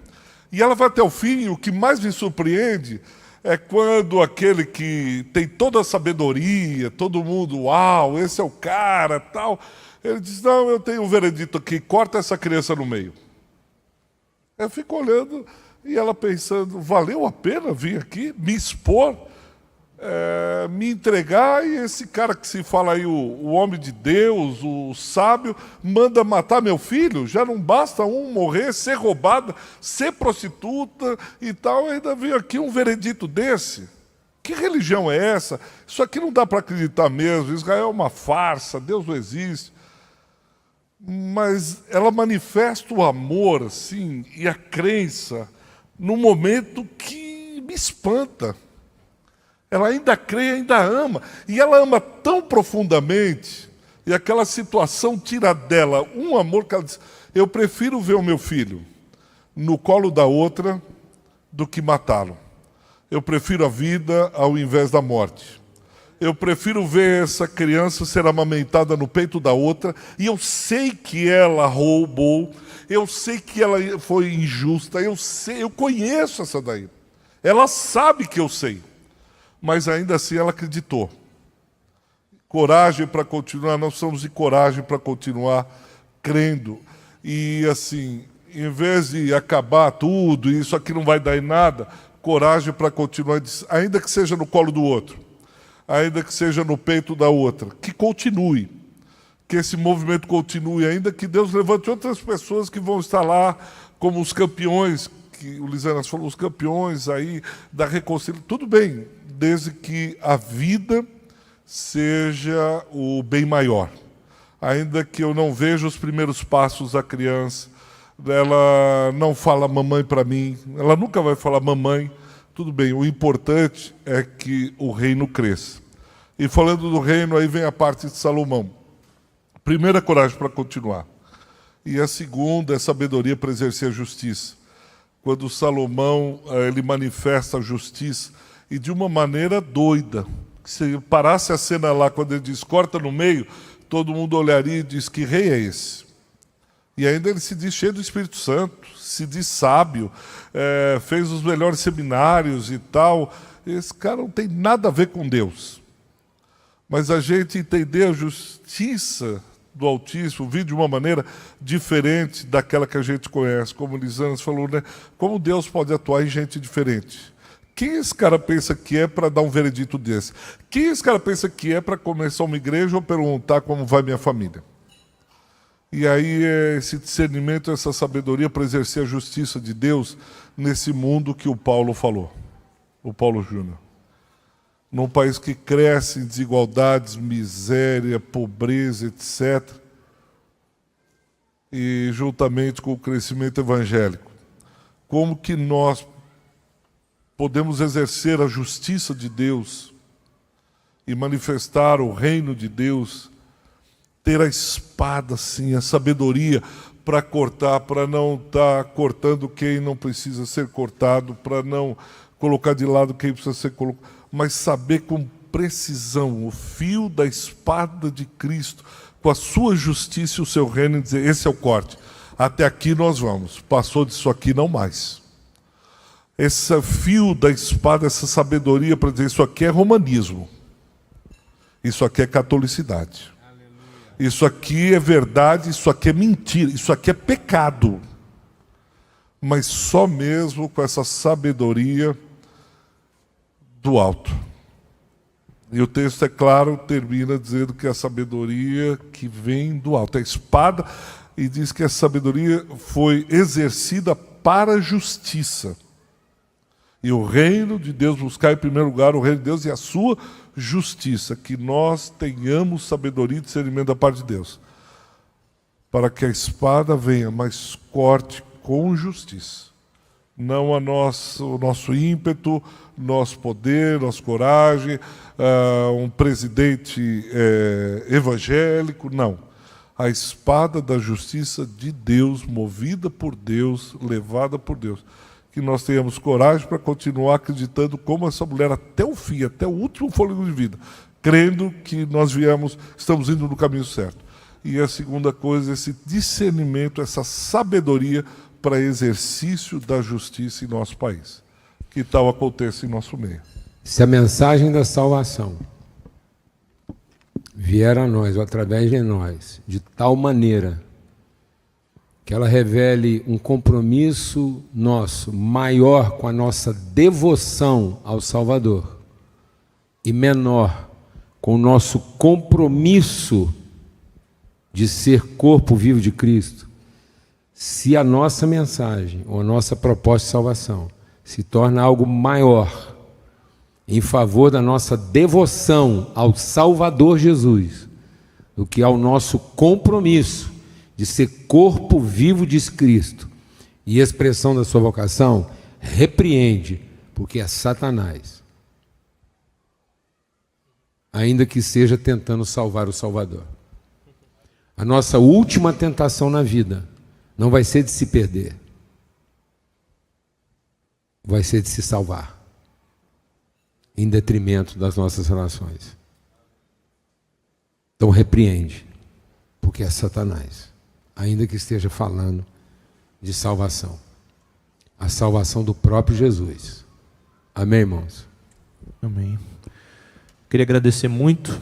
E ela vai até o fim, e o que mais me surpreende É quando aquele que tem toda a sabedoria, todo mundo, uau, esse é o cara, tal. Ele diz, não, eu tenho um veredito aqui, corta essa criança no meio. Eu fico olhando e ela pensando, valeu a pena vir aqui, me expor, me entregar, e esse cara que se fala aí, o homem de Deus, o sábio, manda matar meu filho? Já não basta um morrer, ser roubada, ser prostituta e tal, ainda veio aqui um veredito desse? Que religião é essa? Isso aqui não dá para acreditar mesmo, Israel é uma farsa, Deus não existe. Mas ela manifesta o amor, assim, e a crença num momento que me espanta. Ela ainda crê, ainda ama. E ela ama tão profundamente, e aquela situação tira dela um amor que ela diz, eu prefiro ver o meu filho no colo da outra do que matá-lo. Eu prefiro a vida ao invés da morte. Eu prefiro ver essa criança ser amamentada no peito da outra, e eu sei que ela roubou, eu sei que ela foi injusta, eu conheço essa daí. Ela sabe que eu sei, mas ainda assim ela acreditou. Coragem para continuar, nós precisamos de coragem para continuar crendo. E assim, em vez de acabar tudo, e isso aqui não vai dar em nada, coragem para continuar, ainda que seja no colo do outro, ainda que seja no peito da outra, que continue, que esse movimento continue, ainda que Deus levante outras pessoas que vão estar lá como os campeões, que o Lisanas falou, os campeões aí da reconciliação, tudo bem, desde que a vida seja o bem maior. Ainda que eu não veja os primeiros passos da criança, ela não fala mamãe para mim, ela nunca vai falar mamãe, tudo bem, o importante é que o reino cresça. E falando do reino, aí vem a parte de Salomão. Primeira, coragem para continuar. E a segunda é sabedoria para exercer a justiça. Quando Salomão ele manifesta a justiça, e de uma maneira doida. Se parasse a cena lá, quando ele diz, corta no meio, todo mundo olharia e diz, que rei é esse? E ainda ele se diz cheio do Espírito Santo, se diz sábio, fez os melhores seminários e tal. Esse cara não tem nada a ver com Deus. Mas a gente entender a justiça do Altíssimo vir de uma maneira diferente daquela que a gente conhece. Como o Lisanas falou, né? Como Deus pode atuar em gente diferente? Quem esse cara pensa que é para dar um veredito desse? Quem esse cara pensa que é para começar uma igreja ou perguntar como vai minha família? E aí esse discernimento, essa sabedoria para exercer a justiça de Deus nesse mundo que o Paulo falou, o Paulo Júnior. Num país que cresce em desigualdades, miséria, pobreza, etc. E juntamente com o crescimento evangélico. Como que nós podemos exercer a justiça de Deus e manifestar o reino de Deus, ter a espada, sim, a sabedoria para cortar, para não estar cortando quem não precisa ser cortado, para não colocar de lado quem precisa ser colocado, mas saber com precisão o fio da espada de Cristo, com a sua justiça e o seu reino, e dizer, esse é o corte, até aqui nós vamos, passou disso aqui não mais. Esse fio da espada, essa sabedoria para dizer, isso aqui é romanismo, isso aqui é catolicidade, isso aqui é verdade, isso aqui é mentira, isso aqui é pecado. Mas só mesmo com essa sabedoria do alto. E o texto, é claro, termina dizendo que a sabedoria que vem do alto, a espada, e diz que a sabedoria foi exercida para a justiça. E o reino de Deus, buscar em primeiro lugar o reino de Deus e a sua justiça, que nós tenhamos sabedoria e discernimento da parte de Deus, para que a espada venha, mas corte com justiça. Não o nosso ímpeto, nosso poder, nossa coragem, um presidente evangélico, não. A espada da justiça de Deus, movida por Deus, levada por Deus. Que nós tenhamos coragem para continuar acreditando como essa mulher até o fim, até o último fôlego de vida, crendo que nós estamos indo no caminho certo. E a segunda coisa, esse discernimento, essa sabedoria para exercício da justiça em nosso país. que tal aconteça em nosso meio. Se a mensagem da salvação vier a nós, ou através de nós, de tal maneira que ela revele um compromisso nosso maior com a nossa devoção ao Salvador e menor com o nosso compromisso de ser corpo vivo de Cristo, se a nossa mensagem ou a nossa proposta de salvação se torna algo maior em favor da nossa devoção ao Salvador Jesus do que ao nosso compromisso de ser corpo vivo de Cristo e expressão da sua vocação, repreende, porque é Satanás, ainda que seja tentando salvar o Salvador. A nossa última tentação na vida não vai ser de se perder, vai ser de se salvar, em detrimento das nossas relações. Então repreende, porque é Satanás, ainda que esteja falando de salvação, a salvação do próprio Jesus. Amém, irmãos? Amém. Queria agradecer muito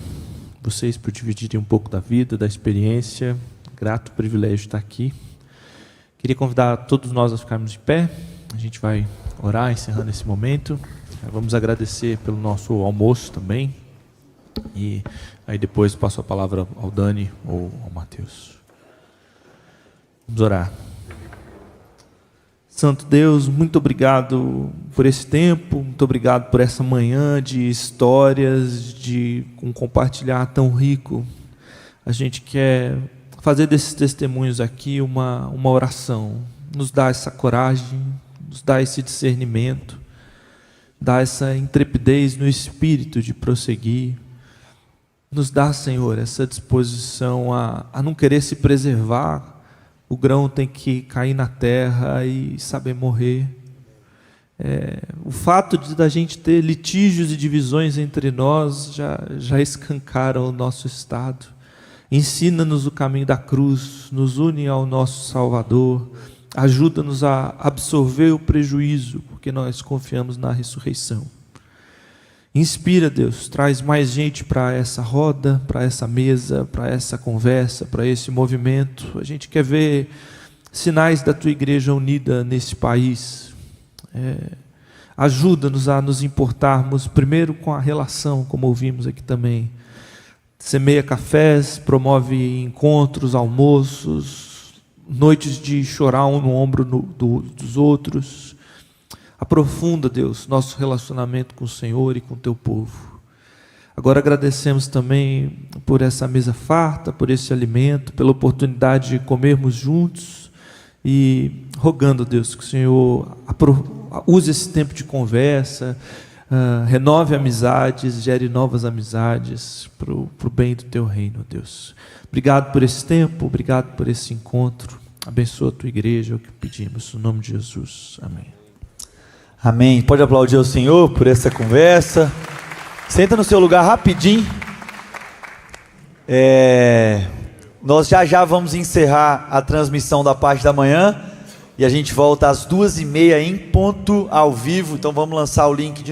vocês por dividirem um pouco da vida, da experiência. Grato privilégio de estar aqui. Queria convidar todos nós a ficarmos de pé. A gente vai orar, encerrando esse momento. Vamos agradecer pelo nosso almoço também. E aí depois passo a palavra ao Dani ou ao Mateus. Vamos orar. Santo Deus, muito obrigado por esse tempo, muito obrigado por essa manhã de histórias, de um compartilhar tão rico. A gente quer fazer desses testemunhos aqui uma oração. Nos dá essa coragem, nos dá esse discernimento, dá essa intrepidez no espírito de prosseguir. Nos dá, Senhor, essa disposição a não querer se preservar. O grão tem que cair na terra e saber morrer. O fato da gente ter litígios e divisões entre nós já escancaram o nosso estado. Ensina-nos o caminho da cruz, nos une ao nosso Salvador, ajuda-nos a absorver o prejuízo, porque nós confiamos na ressurreição. Inspira, Deus, traz mais gente para essa roda, para essa mesa, para essa conversa, para esse movimento. A gente quer ver sinais da Tua Igreja unida nesse país. Ajuda-nos a nos importarmos primeiro com a relação, como ouvimos aqui também. Semeia cafés, promove encontros, almoços, noites de chorar um no ombro dos outros. Aprofunda, Deus, nosso relacionamento com o Senhor e com o Teu povo. Agora agradecemos também por essa mesa farta, por esse alimento, pela oportunidade de comermos juntos e rogando, Deus, que o Senhor use esse tempo de conversa, renove amizades, gere novas amizades para o bem do Teu reino, Deus. Obrigado por esse tempo, obrigado por esse encontro. Abençoa a Tua igreja, é o que pedimos, no nome de Jesus. Amém. Amém. Pode aplaudir ao Senhor por essa conversa. Senta no seu lugar rapidinho. Nós já vamos encerrar a transmissão da parte da manhã e a gente volta às 2h30 em ponto ao vivo. Então vamos lançar o link de